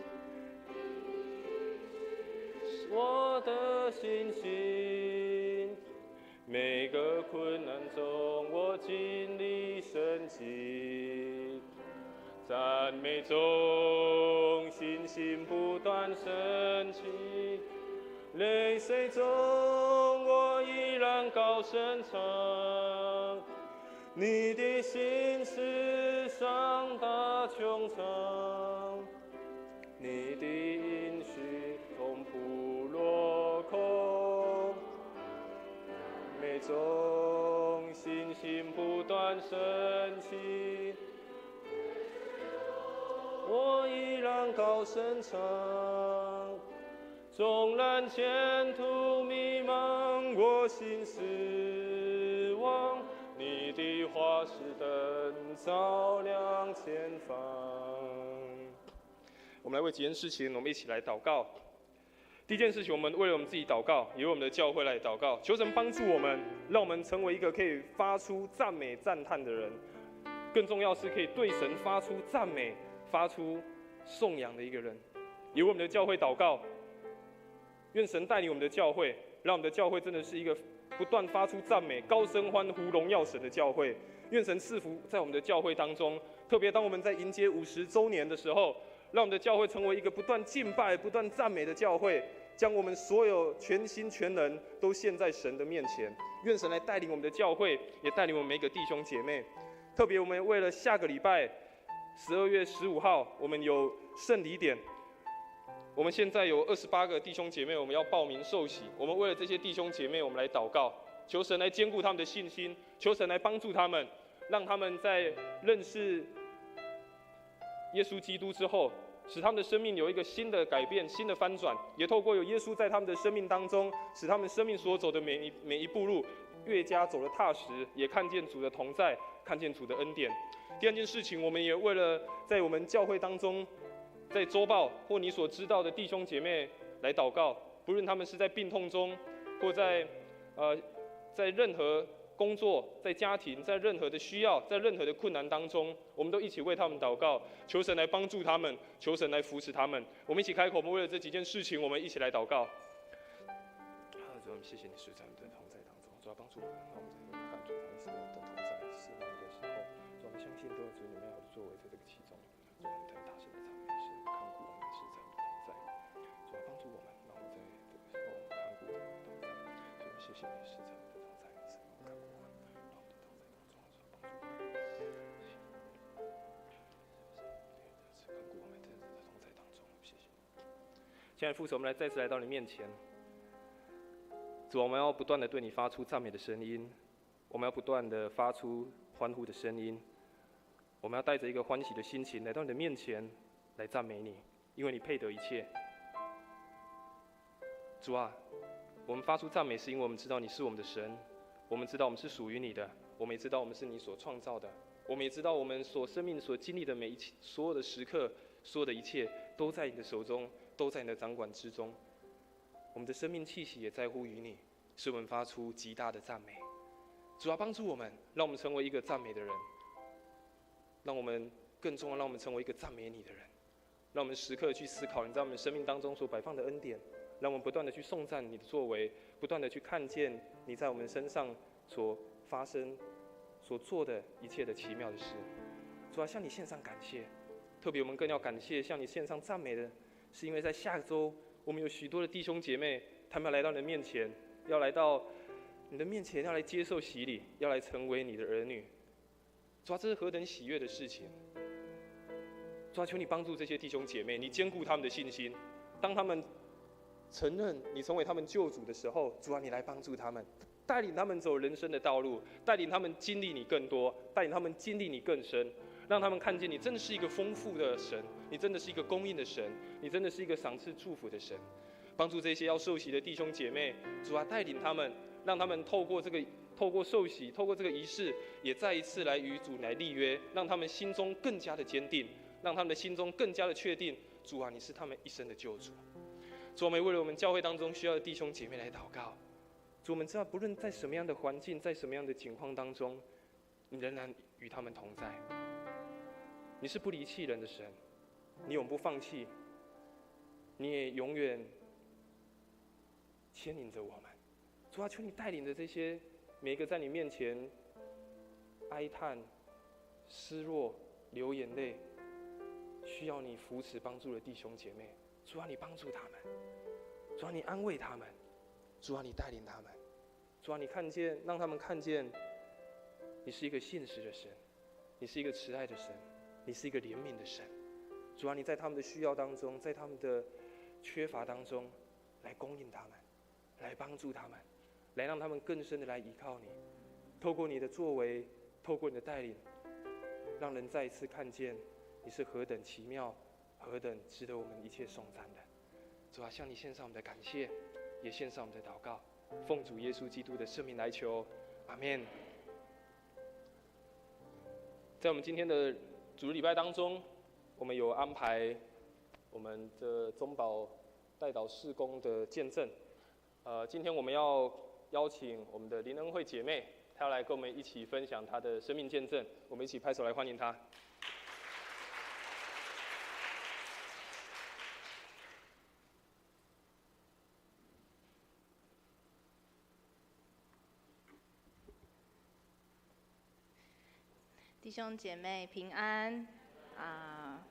我的信心。每个困难中，我经历神迹。赞美中，信心不断升起，泪水中，我依然高声唱。你的心是上大穹苍，你的应许从不落空。赞美中，信心不断升起，我依然高声唱。纵然前途迷茫，我心思望。你的话是灯照亮前方。我们来为几件事情，我们一起来祷告。第一件事情，我们为了我们自己祷告，也为我们的教会来祷告，求神帮助我们，让我们成为一个可以发出赞美赞叹的人。更重要是可以对神发出赞美、发出颂扬的一个人。也为我们的教会祷告，愿神带领我们的教会，让我们的教会真的是一个不断发出赞美、高声欢呼、荣耀神的教会。愿神赐福在我们的教会当中，特别当我们在迎接50周年的时候，让我们的教会成为一个不断敬拜、不断赞美的教会，将我们所有全心全人都献在神的面前。愿神来带领我们的教会，也带领我们每一个弟兄姐妹。特别我们为了下个礼拜12月15号，我们有圣礼典。我们现在有28个弟兄姐妹，我们要报名受洗。我们为了这些弟兄姐妹，我们来祷告，求神来坚固他们的信心，求神来帮助他们，让他们在认识耶稣基督之后，使他们的生命有一个新的改变、新的翻转。也透过有耶稣在他们的生命当中，使他们生命所走的每一步路越加走得踏实，也看见主的同在，看见主的恩典。第二件事情，我们也为了在我们教会当中，在周报或你所知道的弟兄姐妹来祷告，不论他们是在病痛中，或在任何工作、在家庭、在任何的需要、在任何的困难当中，我们都一起为他们祷告，求神来帮助他们，求神来扶持他们。我们一起开口，我们为了这几件事情，我们一起来祷告。主，我们谢谢你是在我们的同在当中，主要帮助我们，让我们在感觉到你是我们的同在，是我们的时候，主，我们相信都有主你美好的作为在这个其中。主，我们特别大声的赞美是看顾我们是在我们的同在，主要帮助我们，让我们在这个时候看顾我们的同在。主，我们谢谢你是在我们的同在，是看顾我们，让我们的同在当中，主要帮助我们，是看顾我们在这个同在当中，谢谢。亲爱的父神，我们再次来到你面前。主，我们要不断的对你发出赞美的声音，我们要不断的发出欢呼的声音，我们要带着一个欢喜的心情来到你的面前，来赞美你，因为你配得一切。主啊，我们发出赞美是因为我们知道你是我们的神，我们知道我们是属于你的，我们也知道我们是你所创造的，我们也知道我们生命所经历的所有的时刻，所有的一切都在你的手中，都在你的掌管之中。我们的生命气息也在乎于你，使我们发出极大的赞美。主要帮助我们，让我们成为一个赞美的人，让我们更重要，让我们成为一个赞美你的人，让我们时刻去思考你在我们生命当中所摆放的恩典，让我们不断的去颂赞你的作为，不断的去看见你在我们身上所发生、所做的一切的奇妙的事。主要向你献上感谢，特别我们更要感谢向你献上赞美的是因为在下周我们有许多的弟兄姐妹，他们要来到你的面前，要来到你的面前，要来接受洗礼，要来成为你的儿女。主啊，这是何等喜悦的事情！主啊，求你帮助这些弟兄姐妹，你坚固他们的信心。当他们承认你成为他们救主的时候，主啊，你来帮助他们，带领他们走人生的道路，带领他们经历你更多，带领他们经历你更深，让他们看见你真的是一个丰富的神，你真的是一个供应的神，你真的是一个赏赐祝福的神。帮助这些要受洗的弟兄姐妹，主啊，带领他们，让他们透过受洗，透过这个仪式，也再一次来与主来立约，让他们心中更加的坚定，让他们的心中更加的确定，主啊，你是他们一生的救主。主，我们为了我们教会当中需要的弟兄姐妹来祷告。主，我们知道不论在什么样的环境，在什么样的情况当中，你仍然与他们同在。你是不离弃人的神，你永不放弃，你也永远牵引着我们。主啊，求你带领着这些每一个在你面前哀叹、失落、流眼泪，需要你扶持帮助的弟兄姐妹。主啊，你帮助他们，主啊，你安慰他们，主啊，你带领他们，主啊，你让他们看见，你是一个信实的神，你是一个慈爱的神，你是一个怜悯的神。主啊，你在他们的需要当中，在他们的缺乏当中，来供应他们，来帮助他们，来让他们更深的来依靠你。透过你的作为，透过你的带领，让人再一次看见你是何等奇妙，何等值得我们一切颂赞的。主啊，向你献上我们的感谢，也献上我们的祷告，奉主耶稣基督的圣名来求，阿们。在我们今天的主日礼拜当中，我们有安排我们的中保代祷事工的见证。今天我们要邀请我们的林恩惠姐妹，她要来跟我们一起分享她的生命见证，我们一起拍手来欢迎她。弟兄姐妹平安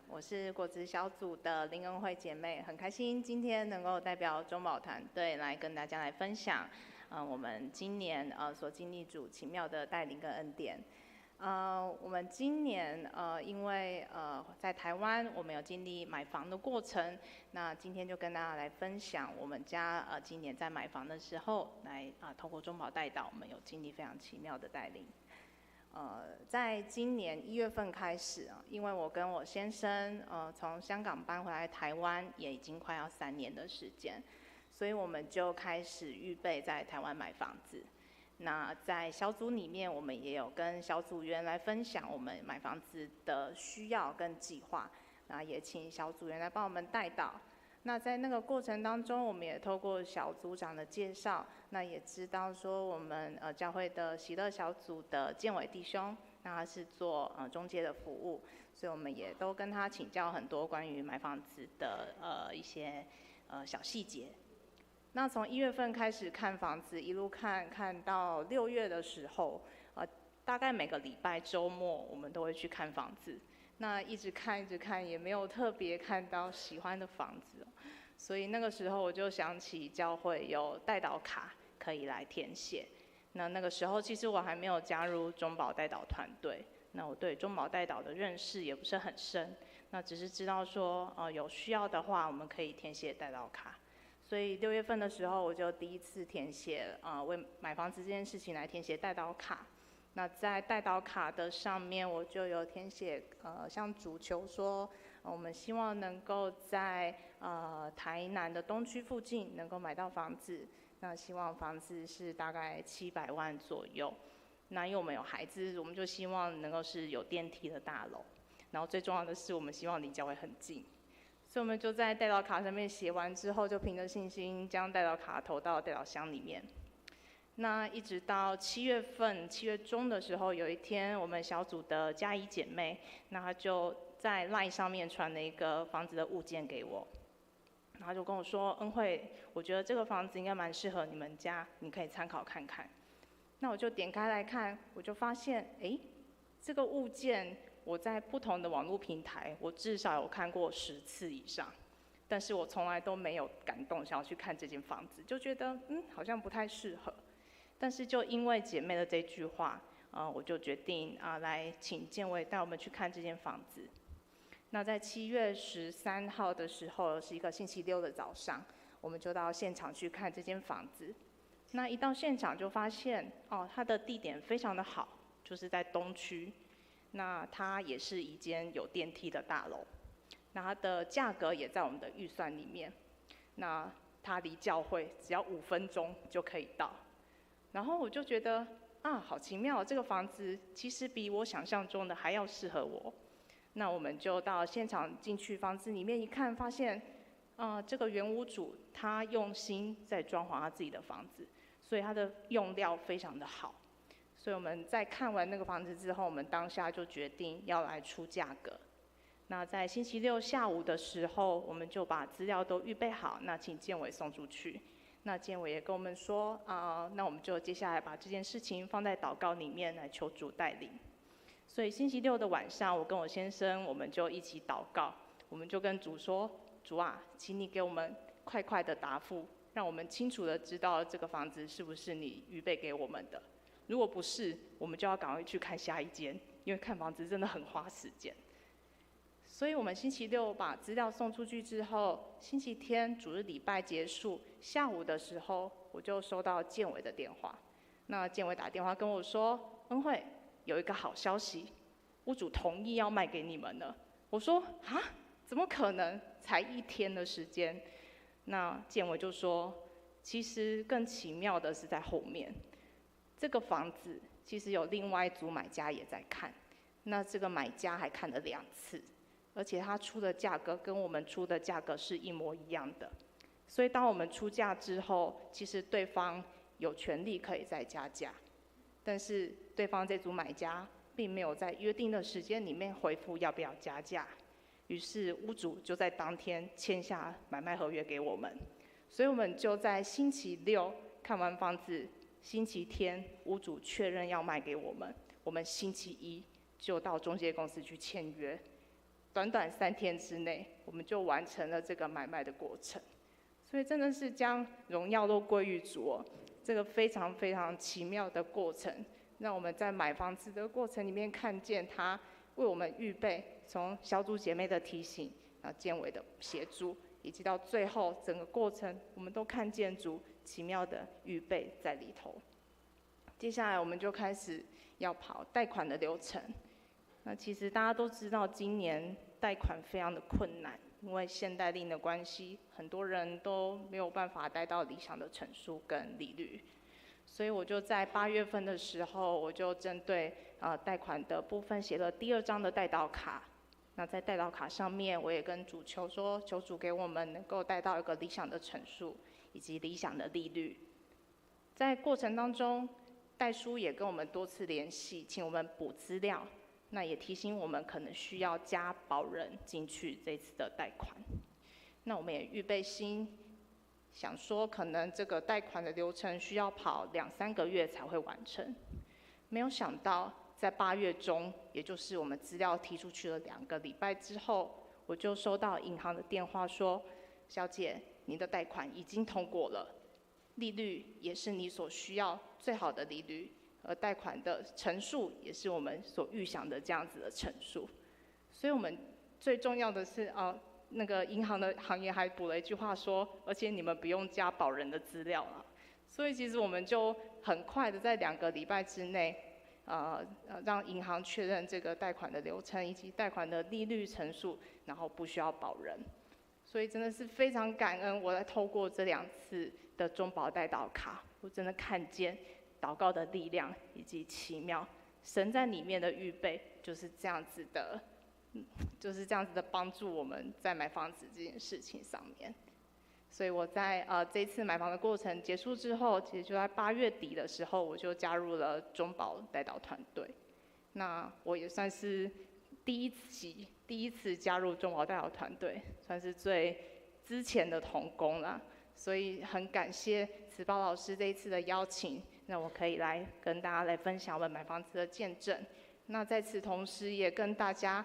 我是果子小组的林恩惠姐妹，很开心今天能够代表中保团队来跟大家来分享，我们今年所经历主奇妙的带领跟恩典。我们今年因为在台湾我们有经历买房的过程，那今天就跟大家来分享我们家今年在买房的时候来透过中保代祷，我们有经历非常奇妙的带领。在今年1月份开始因为我跟我先生从香港搬回来台湾，也已经快要3年的时间，所以我们就开始预备在台湾买房子。那在小组里面，我们也有跟小组员来分享我们买房子的需要跟计划，那也请小组员来帮我们带祷。那在那个过程当中，我们也透过小组长的介绍，那也知道说我们教会的喜乐小组的建伟弟兄，那他是做中介的服务，所以我们也都跟他请教很多关于买房子的一些小细节。那从1月份开始看房子，一路看到6月的时候，大概每个礼拜周末我们都会去看房子。那一直看，也没有特别看到喜欢的房子，所以那个时候我就想起教会有代祷卡可以来填写。那个时候其实我还没有加入中保代祷团队，那我对中保代祷的认识也不是很深，那只是知道说有需要的话我们可以填写代祷卡。所以6月份的时候我就第一次填写为买房子这件事情来填写代祷卡。那在代祷卡的上面，我就有填写向主求说，我们希望能够在台南的东区附近能够买到房子，那希望房子是大概700万左右。那因为我们有孩子，我们就希望能够是有电梯的大楼，然后最重要的是我们希望离教会很近，所以我们就在代祷卡上面写完之后，就凭着信心将代祷卡投到代祷箱里面。那一直到7月中的时候，有一天我们小组的佳怡姐妹，那她就在 LINE 上面传了一个房子的物件给我，然后就跟我说：“恩惠，我觉得这个房子应该蛮适合你们家，你可以参考看看。”那我就点开来看，我就发现，这个物件我在不同的网络平台，我至少有看过10次以上。但是我从来都没有感动想要去看这间房子，就觉得好像不太适合。但是就因为姐妹的这句话，我就决定来请建伟带我们去看这间房子。那在7月13号的时候，是一个星期六的早上，我们就到现场去看这间房子。那一到现场就发现，它的地点非常的好，就是在东区。那它也是一间有电梯的大楼。那它的价格也在我们的预算里面。那它离教会只要5分钟就可以到。然后我就觉得好奇妙，这个房子其实比我想象中的还要适合我。那我们就到现场进去房子里面一看，发现这个原屋主他用心在装潢他自己的房子，所以他的用料非常的好。所以我们在看完那个房子之后，我们当下就决定要来出价格。那在星期六下午的时候，我们就把资料都预备好，那请建伟送出去。那建伟也跟我们说，那我们就接下来把这件事情放在祷告里面来求主带领。所以星期六的晚上，我跟我先生，我们就一起祷告，我们就跟主说：主啊，请你给我们快快的答复，让我们清楚的知道这个房子是不是你预备给我们的。如果不是，我们就要赶快去看下一间，因为看房子真的很花时间。所以我们星期六把资料送出去之后，星期天主日礼拜结束，下午的时候我就收到建伟的电话。那建伟打电话跟我说：恩惠，有一个好消息，屋主同意要卖给你们了。我说：怎么可能？才1天的时间。那建伟就说：其实更奇妙的是在后面，这个房子其实有另外一组买家也在看，那这个买家还看了2次。而且他出的价格跟我们出的价格是一模一样的，所以当我们出价之后，其实对方有权利可以再加价，但是对方这组买家并没有在约定的时间里面回复要不要加价，于是屋主就在当天签下买卖合约给我们，所以我们就在星期六看完房子，星期天屋主确认要卖给我们，我们星期一就到中介公司去签约。短短3天之内，我们就完成了这个买卖的过程，所以真的是将荣耀都归于主这个非常非常奇妙的过程，让我们在买房子的过程里面看见他为我们预备，从小组姐妹的提醒，建伟的协助，以及到最后整个过程，我们都看见主奇妙的预备在里头。接下来我们就开始要跑贷款的流程。那其实大家都知道，今年贷款非常的困难，因为限贷令的关系，很多人都没有办法贷到理想的成数跟利率。所以我就在8月份的时候，我就针对贷款的部分写了第2张的代祷卡。那在代祷卡上面，我也跟主求说，求主给我们能够贷到一个理想的成数以及理想的利率。在过程当中，代书也跟我们多次联系，请我们补资料。那也提醒我们可能需要加保人进去这次的贷款。那我们也预备心，想说可能这个贷款的流程需要跑2-3个月才会完成。没有想到在8月中，也就是我们资料提出去了2个礼拜之后，我就收到银行的电话说：小姐，你的贷款已经通过了，利率也是你所需要最好的利率。而贷款的成数也是我们所预想的这样子的成数，所以我们最重要的是那个银行的行员还补了一句话说，而且你们不用加保人的资料了。所以其实我们就很快的在2个礼拜之内，让银行确认这个贷款的流程以及贷款的利率成数，然后不需要保人。所以真的是非常感恩，我在透过这2次的中保代祷卡，我真的看见祷告的力量以及奇妙，神在里面的预备就是这样子的，帮助我们在买房子这件事情上面。所以我在这一次买房的过程结束之后，其实就在8月底的时候，我就加入了中保代祷团队。那我也算是第一次加入中保代祷团队，算是最之前的同工啦。所以很感谢慈宝老师这一次的邀请，让我可以来跟大家来分享我们买房子的见证。那在此同时也跟大家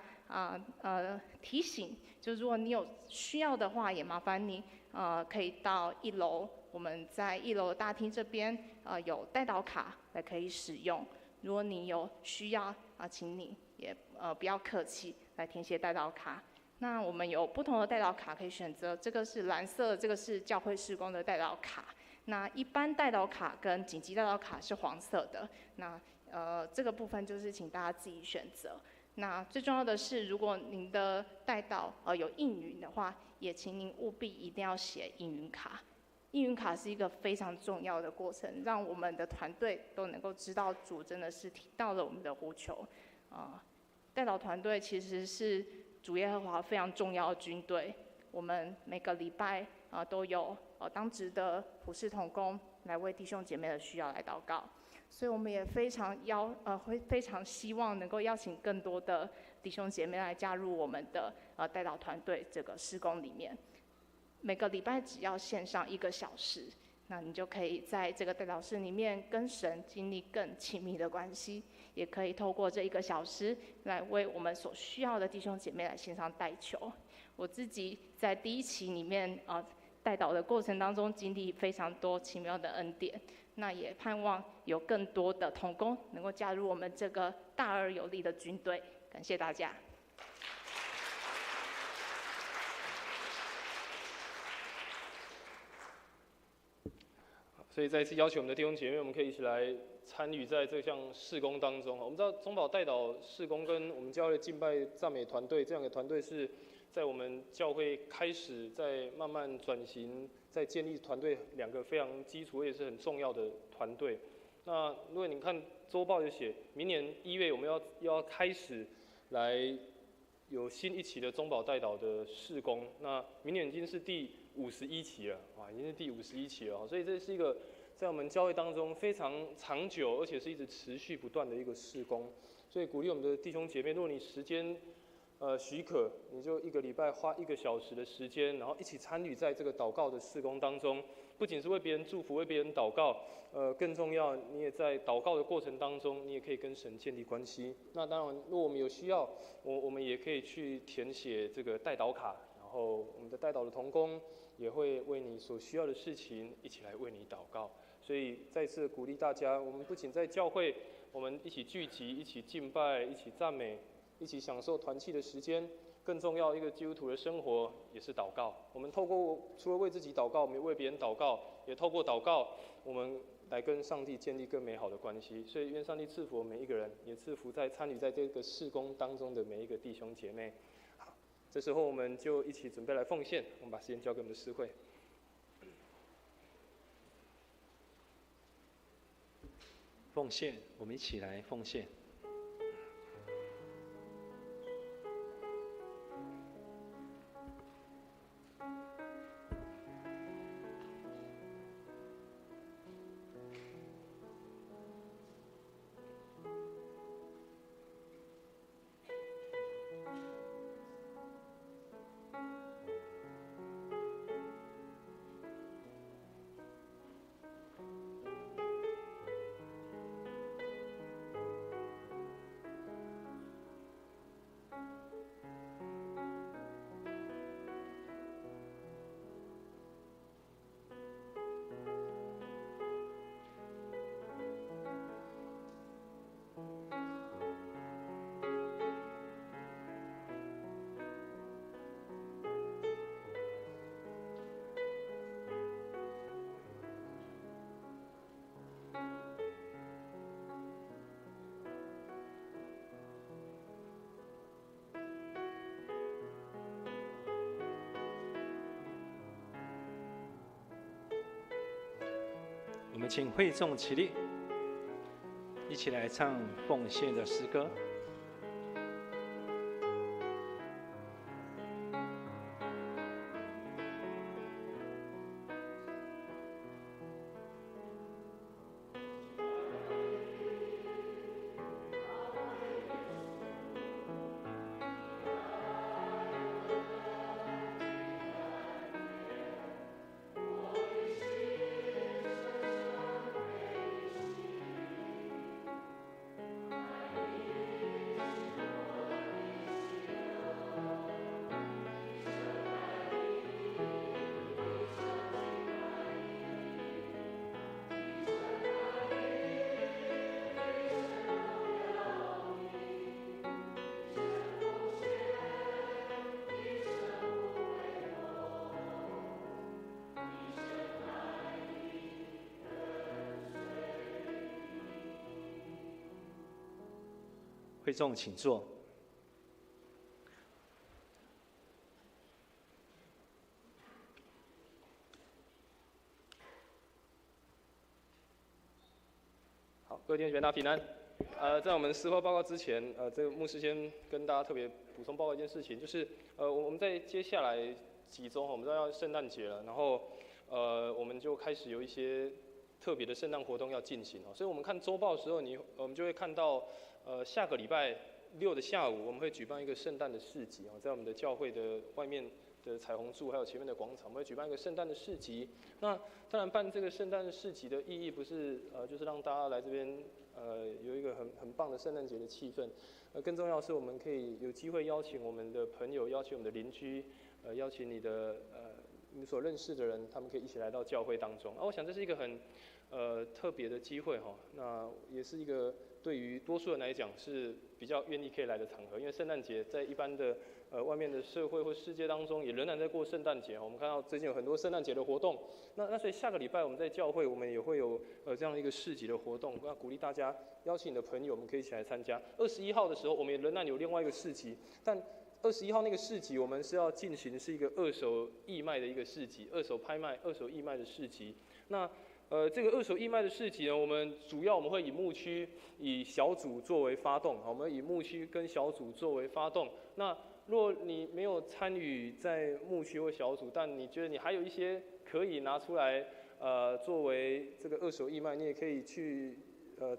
提醒，就如果你有需要的话，也麻烦你可以到1楼，我们在1楼的大厅这边有代祷卡来可以使用。如果你有需要请你也不要客气来填写代祷卡。那我们有不同的代祷卡可以选择，这个是蓝色，这个是教会事工的代祷卡。那一般代祷卡跟紧急代祷卡是黄色的。那这个部分就是请大家自己选择。那最重要的是，如果您的代祷有应允的话，也请您务必一定要写应允卡。应允卡是一个非常重要的过程，让我们的团队都能够知道主真的是听到了我们的呼求。代祷团队其实是主耶和华非常重要的军队，我们每个礼拜都有当值的普世同工来为弟兄姐妹的需要来祷告。所以我们也非常希望能够邀请更多的弟兄姐妹来加入我们的代祷团队这个事工里面。每个礼拜只要线上1个小时，那你就可以在这个代祷室里面跟神经历更亲密的关系，也可以透过这1个小时来为我们所需要的弟兄姐妹来献上代求。我自己在第1期里面代祷的过程当中，经历非常多奇妙的恩典。那也盼望有更多的同工能够加入我们这个大而有力的军队。感谢大家。所以再次邀请我们的弟兄姐妹，我们可以一起来参与在这项事工当中。我们知道中保代祷事工跟我们教会的敬拜赞美团队这两个团队是在我们教会开始在慢慢转型，在建立团队2个非常基础也是很重要的团队。那如果你看周报就写，明年1月我们要开始来有新一期的中保代祷的事工，那明年已经是第51期了，已经是第51期了，所以这是一个在我们教会当中非常长久，而且是一直持续不断的一个事工。所以鼓励我们的弟兄姐妹，如果你时间许可，你就1个礼拜花1个小时的时间，然后一起参与在这个祷告的事工当中。不仅是为别人祝福、为别人祷告，更重要，你也在祷告的过程当中，你也可以跟神建立关系。那当然，如果我们有需要，我们也可以去填写这个代祷卡，然后我们的代祷的同工也会为你所需要的事情一起来为你祷告。所以再次鼓励大家，我们不仅在教会，我们一起聚集、一起敬拜、一起赞美、一起享受团契的时间。更重要，一个基督徒的生活也是祷告。我们透过除了为自己祷告，我们也为别人祷告，也透过祷告，我们来跟上帝建立更美好的关系。所以愿上帝赐福我们每一个人，也赐福在参与在这个事工当中的每一个弟兄姐妹。好，这时候我们就一起准备来奉献。我们把时间交给我们的诗会。奉献，我们一起来奉献。我们请会众起立，一起来唱奉献的诗歌。会众请坐。好，各位弟兄姐妹，大家平安。在我们诗报报告之前，这个牧师先跟大家特别补充报告一件事情，就是我们在接下来几周，我们都要圣诞节了，然后我们就开始有一些特别的圣诞活动要进行，所以我们看周报的时候，我们就会看到，下个礼拜6的下午，我们会举办一个圣诞的市集，在我们的教会的外面的彩虹柱，还有前面的广场，我们会举办一个圣诞的市集。那当然办这个圣诞的市集的意义不是就是让大家来这边有一个很棒的圣诞节的气氛，更重要的是我们可以有机会邀请我们的朋友，邀请我们的邻居，邀请你所认识的人，他们可以一起来到教会当中。我想这是一个很特别的机会哈，那也是一个对于多数人来讲是比较愿意可以来的场合，因为圣诞节在一般的外面的社会或世界当中也仍然在过圣诞节。我们看到最近有很多圣诞节的活动，那所以下个礼拜我们在教会我们也会有这样一个市集的活动，要鼓励大家邀请你的朋友，我们可以一起来参加。21号的时候我们也仍然有另外一个市集，但21号那个市集我们是要进行是一个二手义卖的一个市集，二手拍卖、二手义卖的市集。那这个二手义卖的市集呢，我们会以牧区、以小组作为发动，我们以牧区跟小组作为发动。那若你没有参与在牧区或小组，但你觉得你还有一些可以拿出来作为这个二手义卖，你也可以去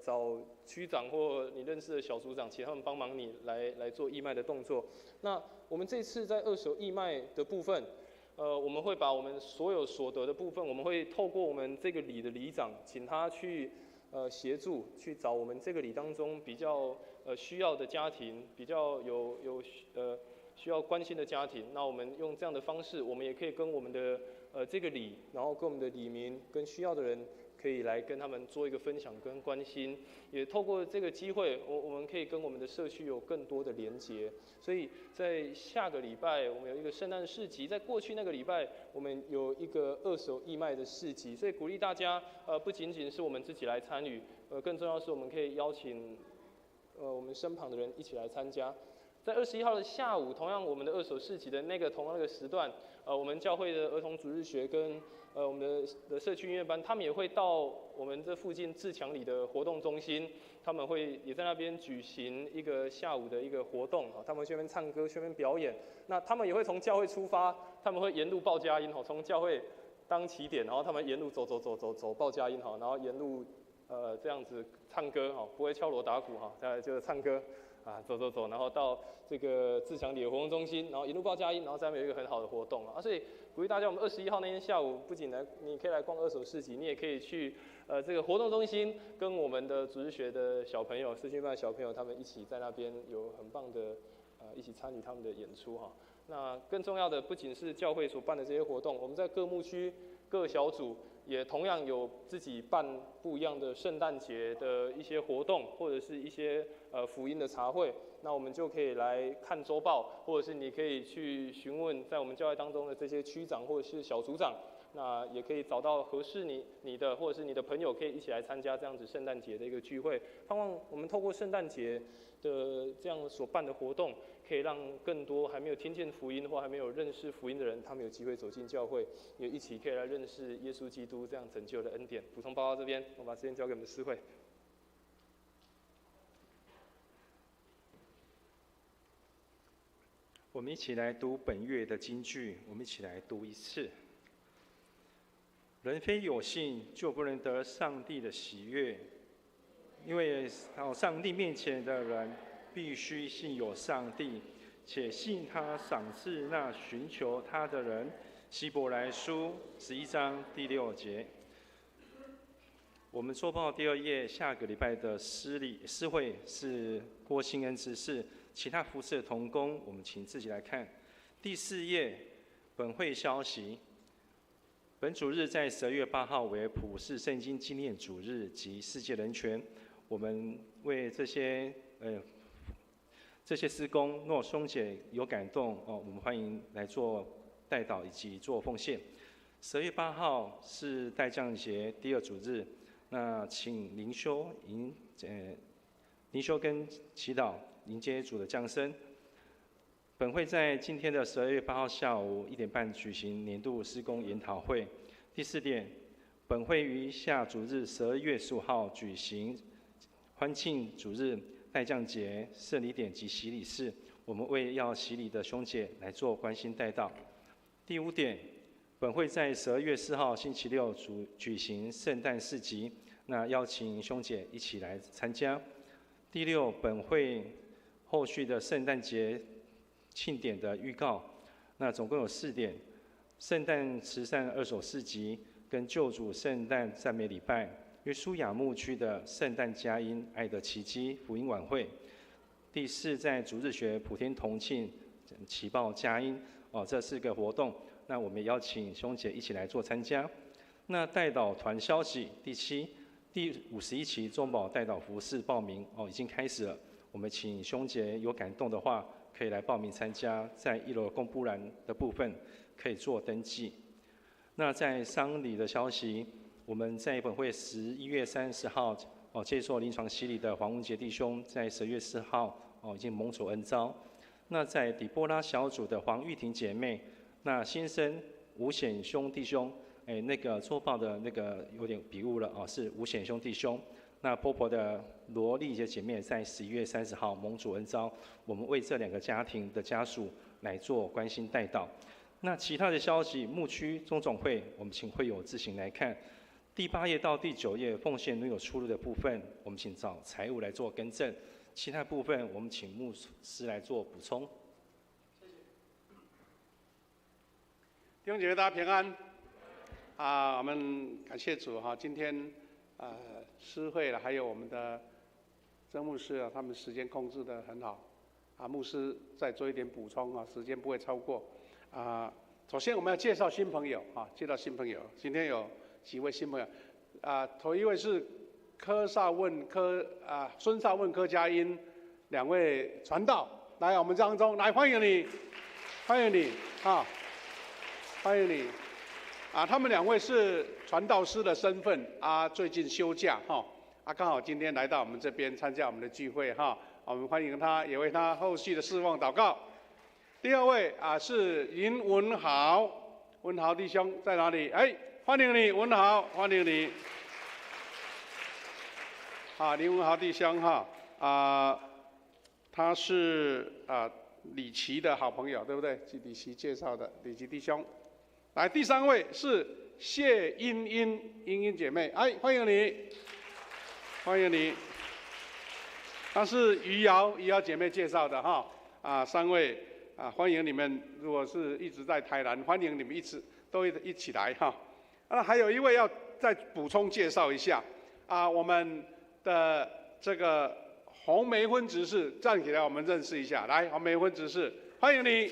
找区长或你认识的小组长，请他们帮忙你来做义卖的动作。那我们这次在二手义卖的部分，我们会把我们所有所得的部分，我们会透过我们这个里的里长，请他去协助去找我们这个里当中比较需要的家庭，比较有需要关心的家庭。那我们用这样的方式，我们也可以跟我们的这个里，然后跟我们的里民，跟需要的人，可以来跟他们做一个分享跟关心。也透过这个机会，我们可以跟我们的社区有更多的连结。所以在下个礼拜，我们有一个圣诞市集；在过去那个礼拜，我们有一个二手义卖的市集。所以鼓励大家，不仅仅是我们自己来参与，更重要的是我们可以邀请我们身旁的人一起来参加。在21号的下午，同样我们的二手市集的同样那个时段，我们教会的儿童主日学跟我们的社区音乐班，他们也会到我们这附近自强里的活动中心，他们会也在那边举行一个下午的一个活动，他们去那边唱歌，去那边表演。那他们也会从教会出发，他们会沿路报佳音，从教会当起点，然后他们沿路走报佳音，然后沿路这样子唱歌，不会敲锣打鼓，再来就是唱歌。走，然后到这个自强里的活动中心，然后一路报佳音，然后在那边有一个很好的活动所以鼓励大家，我们21号那天下午，不仅你可以来逛二手市集，你也可以去这个活动中心，跟我们的主日学的小朋友、视讯班的小朋友，他们一起在那边有很棒的一起参与他们的演出那更重要的，不仅是教会所办的这些活动，我们在各牧区、各小组也同样有自己办不一样的圣诞节的一些活动，或者是一些福音的茶会。那我们就可以来看周报，或者是你可以去询问在我们教会当中的这些区长或者是小组长，那也可以找到合适你的或者是你的朋友，可以一起来参加这样子圣诞节的一个聚会。盼望我们透过圣诞节的这样所办的活动，可以让更多还没有听见福音或还没有认识福音的人，他们有机会走进教会，也一起可以来认识耶稣基督这样拯救的恩典。补充报告这边，我把时间交给我们的诗会。我们一起来读本月的经句，我们一起来读一次。人非有信，就不能得上帝的喜悦，因为到上帝面前的人，必须信有上帝，且信他赏赐那寻求他的人。希伯来书11章第6节。我们周报第2页，下个礼拜的诗会是郭兴恩执事，其他服事的同工，我们请自己来看。第4页，本会消息。本主日在12月8号为普世圣经纪念主日及世界人权。我们为这些事工，若兄姐有感动我们欢迎来做代祷以及做奉献。12月8号是代降节第2主日，那请灵修跟祈祷，迎接主的降生。本会在今天的12月8号下午1点半举行年度施工研讨会。第4点，本会于下主日12月15号举行欢庆主日代降节圣礼典及洗礼式，我们为要洗礼的兄姐来做关心代祷。第5点，本会在12月4号星期六举行圣诞市集，那邀请兄姐一起来参加。第6，本会后续的圣诞节庆典的预告，那总共有4点：圣诞慈善2手市集、跟救主圣诞赞美礼拜、约书亚牧区的圣诞佳音爱的奇迹福音晚会。第4，在主日学普天同庆祈报佳音这4个活动，那我们也邀请兄姐一起来做参加。那代祷团消息，第7，第51期中保代祷服事报名已经开始了，我们请兄姐有感动的话，可以来报名参加，在1楼公布栏的部分可以做登记。那在丧礼的消息，我们在本会11月30号接受临床洗礼的黄文杰弟兄，在10月4号已经蒙主恩召。那在底波拉小组的黄玉婷姐妹，那先生吴显兄弟兄，那个周报的那个有点笔误了是吴显兄弟兄。那婆婆的罗丽姐姐妹在11月30号蒙主恩召，我们为这2个家庭的家属来做关心代祷。那其他的消息，牧区中总会，我们请会友自行来看。第8页到第9页奉献仍有出入的部分，我们请找财务来做更正。其他部分我们请牧师来做补充。弟兄姐妹，大家平安。我们感谢主今天诗会了，还有我们的曾牧师他们时间控制得很好。牧师再做一点补充时间不会超过。首先我们要介绍新朋友介绍新朋友。今天有几位新朋友头一位是孙少问、柯佳音2位传道来我们当中，来欢迎你，欢迎你欢迎你他们2位是传道师的身份最近休假刚好今天来到我们这边参加我们的聚会我们欢迎他，也为他后续的侍奉祷告。第2位是林文豪，文豪弟兄在哪里？欢迎你，文豪，欢迎你。林文豪弟兄他是李琦的好朋友，对不对？李琦介绍的，李琦弟兄。来，第3位是谢茵茵姐妹，欢迎你，欢迎你。她是于瑶姐妹介绍的3位欢迎你们。如果是一直在台南，欢迎你们都一起来那还有一位要再补充介绍一下我们的这个洪梅芬执事站起来，我们认识一下。来，洪梅芬执事，欢迎你。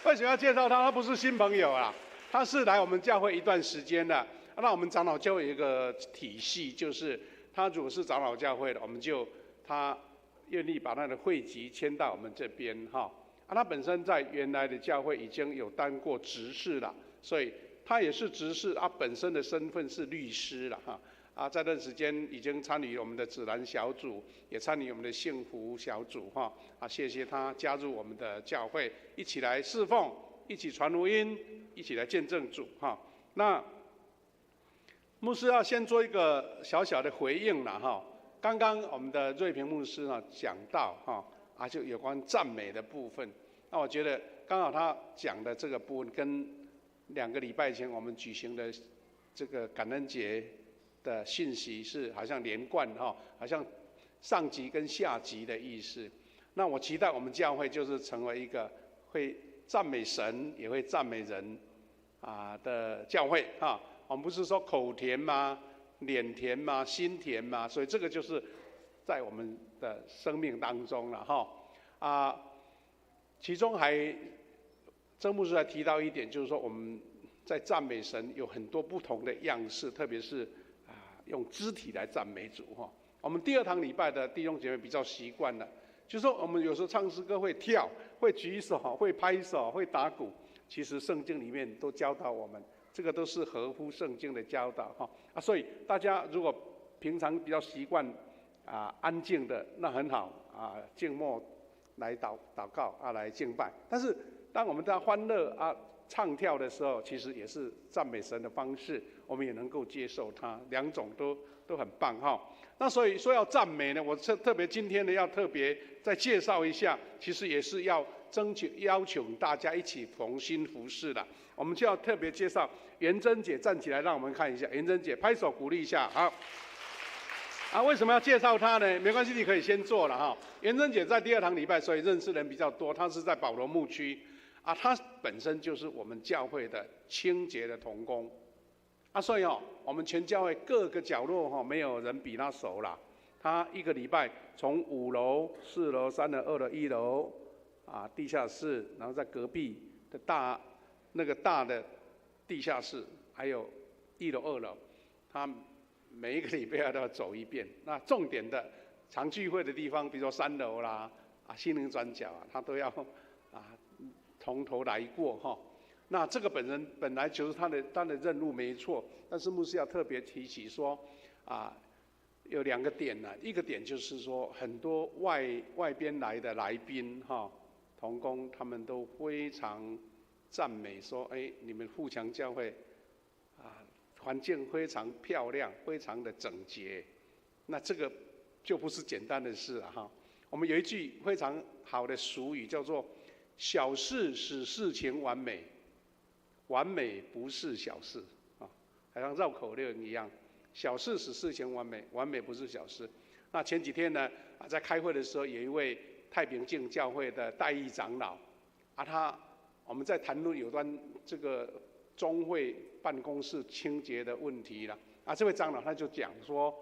为什么要介绍他？他不是新朋友他是来我们教会一段时间的。那我们长老教会有一个体系，就是他如果是长老教会的，我们就他愿意把他的会籍迁到我们这边他本身在原来的教会已经有当过执事了，所以他也是执事本身的身份是律师了这段时间已经参与我们的指南小组，也参与我们的幸福小组谢谢他加入我们的教会，一起来侍奉，一起传福音，一起来见证主那牧师要先做一个小小的回应了刚刚我们的瑞平牧师讲到就有关赞美的部分。那我觉得刚好他讲的这个部分跟2个礼拜前我们举行的这个感恩节的信息是好像连贯好像上集跟下集的意思。那我期待我们教会就是成为一个会赞美神也会赞美人的教会我们不是说口甜吗？脸甜吗？心甜吗？所以这个就是在我们的生命当中了其中曾牧师还提到一点，就是说我们在赞美神有很多不同的样式，特别是用肢体来赞美主我们第2堂礼拜的弟兄姐妹比较习惯了，就是说我们有时候唱诗歌会跳，会举手，会拍手，会打鼓。其实圣经里面都教导我们，这个都是合乎圣经的教导所以大家如果平常比较习惯安静的，那很好静默来祷告来敬拜。但是当我们在欢乐唱跳的时候，其实也是赞美神的方式，我们也能够接受它，两种都很棒哈。那所以说要赞美呢，我特别今天呢要特别再介绍一下，其实也是要邀请大家一起同心服侍的。我们就要特别介绍元珍姐，站起来让我们看一下。元珍姐拍手鼓励一下，好。为什么要介绍她呢？没关系，你可以先坐了哈。元珍姐在第2堂礼拜，所以认识人比较多。她是在保罗牧区她本身就是我们教会的清洁的同工所以我们全教会各个角落没有人比她熟啦。她一个礼拜从5楼、4楼、3楼、2楼、1楼地下室，然后在隔壁的大的地下室，还有1楼、2楼，她每一个礼拜都要走一遍。那重点的常聚会的地方，比如说3楼啦、心灵转角她都要从头来过那这个本来就是他的任务没错，但是牧师要特别提起说有2个点呢。一个点就是说，很多外边来的来宾同工他们都非常赞美说，你们富强教会环境非常漂亮，非常的整洁。那这个就不是简单的事我们有一句非常好的俗语叫做“小事使事情完美，完美不是小事”好像绕口令一样。小事使事情完美，完美不是小事。那前几天呢在开会的时候，有一位太平境教会的代议长老我们在谈论有关这个中会办公室清洁的问题了这位长老他就讲说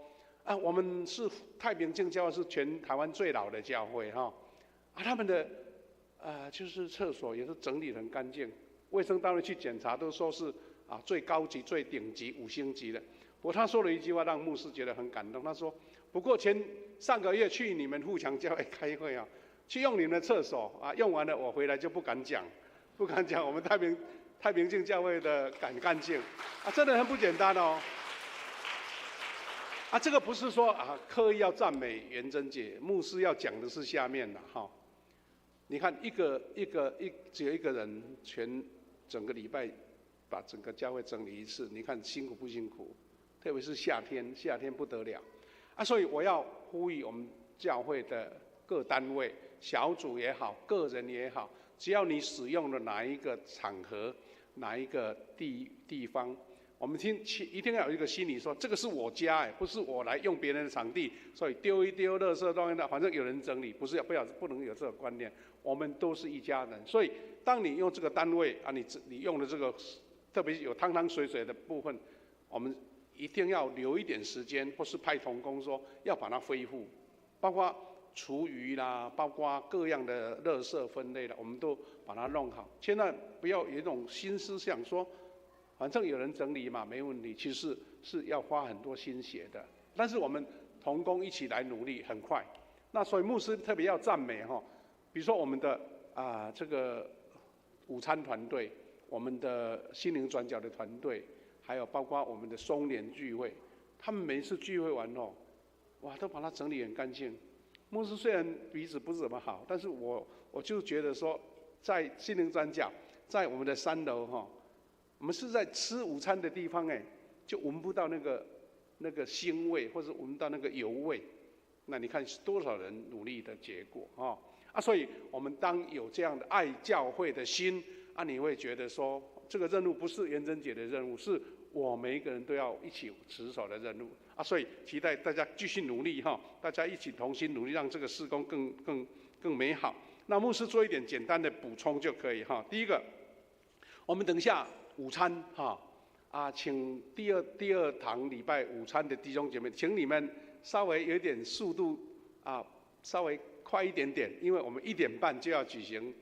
我们是太平境教会是全台湾最老的教会他们的就是厕所也是整理得很干净，卫生单位去检查都说是最高级、最顶级5星级的。不过他说了一句话让牧师觉得很感动，他说：“不过上个月去你们富强教会开会去用你们的厕所用完了我回来就不敢讲我们太平境教会的干净真的很不简单这个不是说刻意要赞美元珍姐，牧师要讲的是下面的你看只有一个人整个礼拜把整个教会整理一次，你看辛苦不辛苦？特别是夏天不得了所以我要呼吁我们教会的各单位、小组也好，个人也好，只要你使用了哪一个场合、哪一个地方，我们一定要有一个心理说，这个是我家不是我来用别人的场地，所以丢一丢垃圾东西反正有人整理，不能有这个观念。我们都是一家人，所以当你用这个单位你用的这个，特别有汤汤水水的部分，我们一定要留一点时间，或是派同工说要把它恢复，包括厨余啦，包括各样的垃圾分类啦，我们都把它弄好。千万不要有一种新思想说，反正有人整理嘛，没问题。其实是要花很多心血的，但是我们同工一起来努力，很快。那所以牧师特别要赞美比如说我们的这个午餐团队，我们的心灵转角的团队，还有包括我们的松联聚会，他们每一次聚会完都把它整理很干净。牧师虽然鼻子不是怎么好，但是我就觉得说，在心灵转角，在我们的3楼我们是在吃午餐的地方就闻不到那个腥味，或者闻不到那个油味。那你看多少人努力的结果所以我们当有这样的爱教会的心你会觉得说，这个任务不是元珍姐的任务，是我每一个人都要一起持守的任务所以期待大家继续努力大家一起同心努力，让这个事工更美好。那牧师做一点简单的补充就可以第一个，我们等一下午餐请第二堂礼拜午餐的弟兄姐妹，请你们稍微有点速度稍微快一点点，因为我们1点半就要举行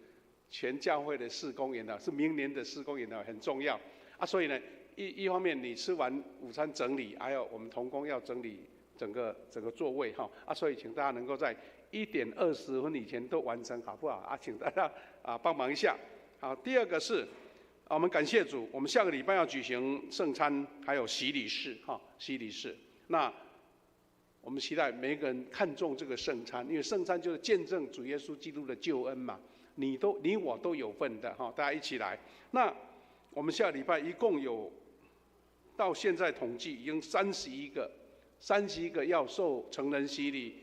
全教会的事工研讨，是明年的事工研讨，很重要所以呢，一方面你吃完午餐整理，还有我们同工要整理整个座位所以请大家能够在1点20分以前都完成，好不好请大家帮忙一下。好，第二个是我们感谢主，我们下个礼拜要举行圣餐，还有洗礼式洗礼式。那我们期待每一个人看重这个圣餐，因为圣餐就是见证主耶稣基督的救恩嘛，你我都有份的哈，大家一起来。那我们下礼拜一共有到现在统计已经31个要受成人洗礼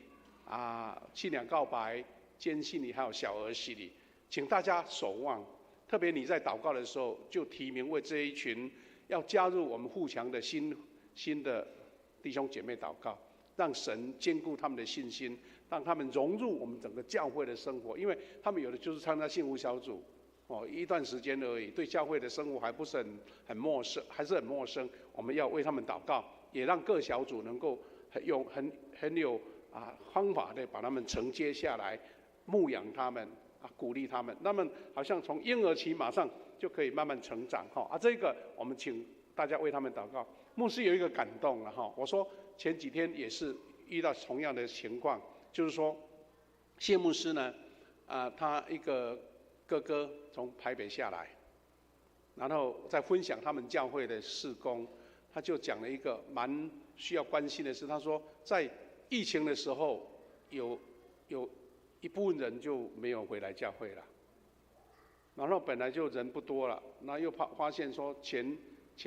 信仰告白、坚信礼还有小儿洗礼，请大家守望。特别你在祷告的时候，就提名为这一群要加入我们富强的新的弟兄姐妹祷告，让神坚固他们的信心，让他们融入我们整个教会的生活。因为他们有的就是参加幸福小组，一段时间而已，对教会的生活还不是很陌生，还是很陌生。我们要为他们祷告，也让各小组能够很有方法的把他们承接下来，牧养他们鼓励他们，他们好像从婴儿期马上就可以慢慢成长这个我们请大家为他们祷告。牧师有一个感动了我说前几天也是遇到同样的情况，就是说谢牧师呢他一个哥哥从台北下来，然后在分享他们教会的事工，他就讲了一个蛮需要关心的事。他说在疫情的时候有一部分人就没有回来教会了，然后本来就人不多了，然后又发现说前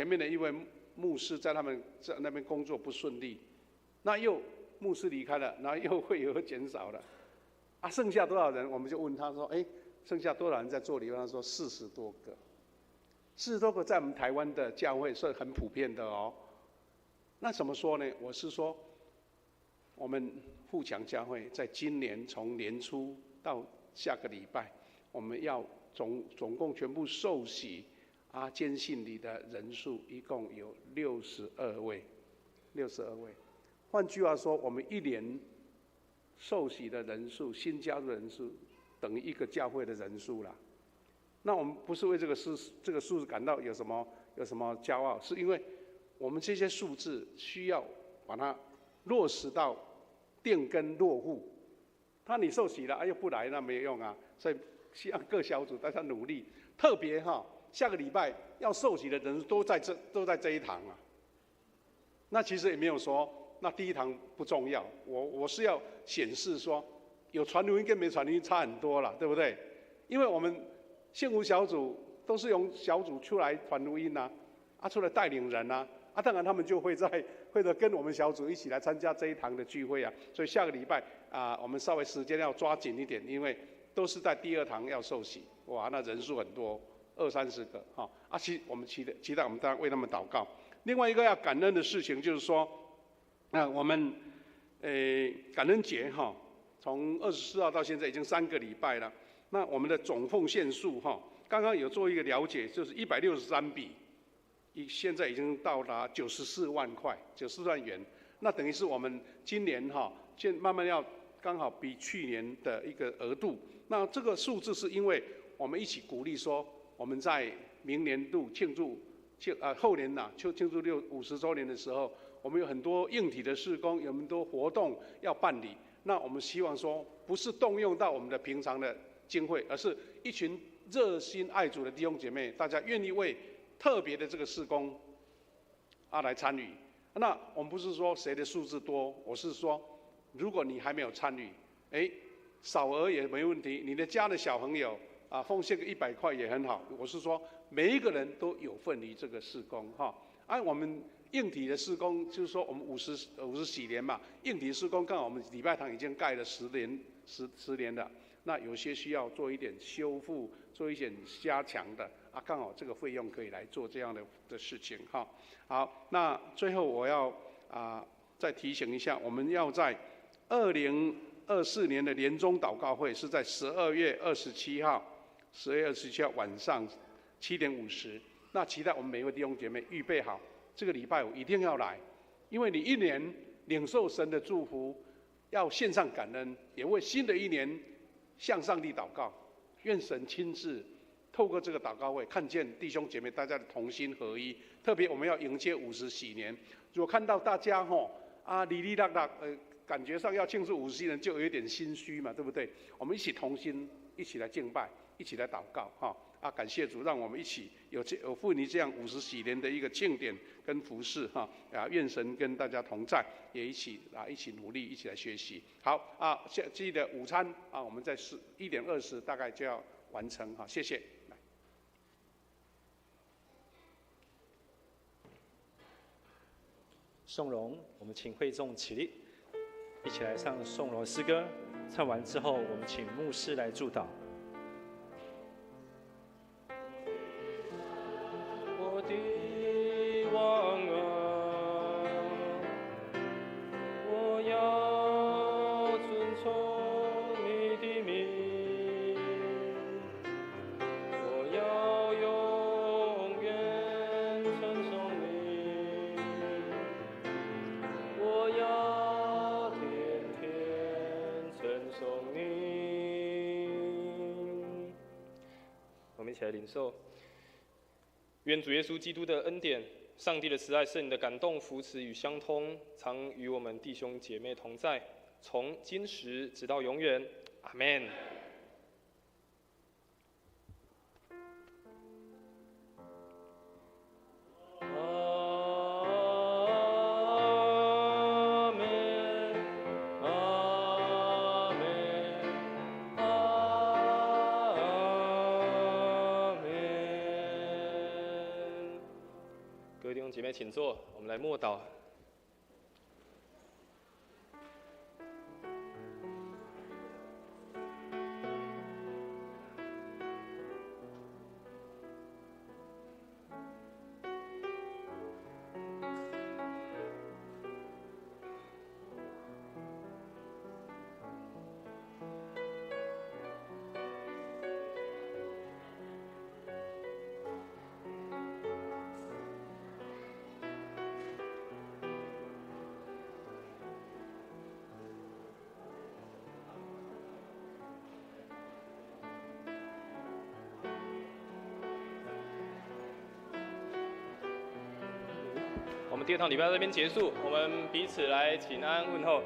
面的一位牧师在那边工作不顺利，那又牧师离开了，然后又会有减少了，剩下多少人？我们就问他说，剩下多少人在做礼拜？他说40多个，40多个在我们台湾的教会是很普遍的哦。那怎么说呢？我是说，我们富强教会在今年从年初到下个礼拜，我们要总共全部受洗坚信礼的人数一共有62位。换句话说，我们一年受洗的人数、新加入的人数等于一个教会的人数啦。那我们不是为这个数字感到有什么骄傲，是因为我们这些数字需要把它落实到定根落户。你受洗了又不来，那没有用啊。所以希望各小组大家努力，特别下个礼拜要受洗的人都在这一堂啊。那其实也没有说那第一堂不重要，我是要显示说有传福音跟没传福音差很多了，对不对？因为我们幸福小组都是用小组出来传福音出来带领人当然他们就会跟我们小组一起来参加这一堂的聚会所以下个礼拜我们稍微时间要抓紧一点，因为都是在第2堂要受洗，哇，那人数很多，20-30个我们期待我们当然为他们祷告。另外一个要感恩的事情就是说，我们感恩节从24号到现在已经3个礼拜了。那我们的总奉献数刚刚有做一个了解，就是163笔，现在已经到达94万块，94万元。那等于是我们今年慢慢要刚好比去年的一个额度。那这个数字是因为我们一起鼓励说，我们在明年度后年庆祝50周年的时候，我们有很多硬体的事工，有很多活动要办理。那我们希望说，不是动用到我们的平常的经费，而是一群热心爱主的弟兄姐妹，大家愿意为特别的这个事工来参与。那我们不是说谁的数字多，我是说，如果你还没有参与，少额也没问题，你的家的小朋友奉献个100块也很好。我是说，每一个人都有份于这个事工我们硬体的事工就是说，我们50几年嘛，硬体事工刚好我们礼拜堂已经盖了10年了。那有些需要做一点修复，做一点加强的刚好这个费用可以来做这样的事情好，那最后我要再提醒一下，我们要在2024年的年终祷告会是在12月27号晚上7点50。那期待我们每一位弟兄姐妹预备好，这个礼拜5一定要来，因为你一年领受神的祝福，要献上感恩，也为新的一年向上帝祷告，愿神亲自透过这个祷告会，看见弟兄姐妹大家的同心合一。特别我们要迎接50禧年，如果看到大家哩感觉上要庆祝50禧年，就有一点心虚嘛，对不对？我们一起同心，一起来敬拜，一起来祷告感谢主，让我们一起有妇女这样50几年的一个庆典跟服事哈愿神跟大家同在，也一起努力，一起来学习。好记得午餐我们在1点20大概就要完成哈，谢谢。颂荣，我们请会众起立，一起来唱颂荣诗歌。唱完之后，我们请牧师来祝祷。我的王啊，我要遵从你的命，我要永远称颂你，我要天天称颂你。我们一起来领受。愿主耶稣基督的恩典、上帝的慈爱、圣灵的感动、扶持与相通，常与我们弟兄姐妹同在，从今时直到永远。阿们。姐妹请坐，我们来默祷。我们第二堂礼拜到这边结束，我们彼此来请安问候。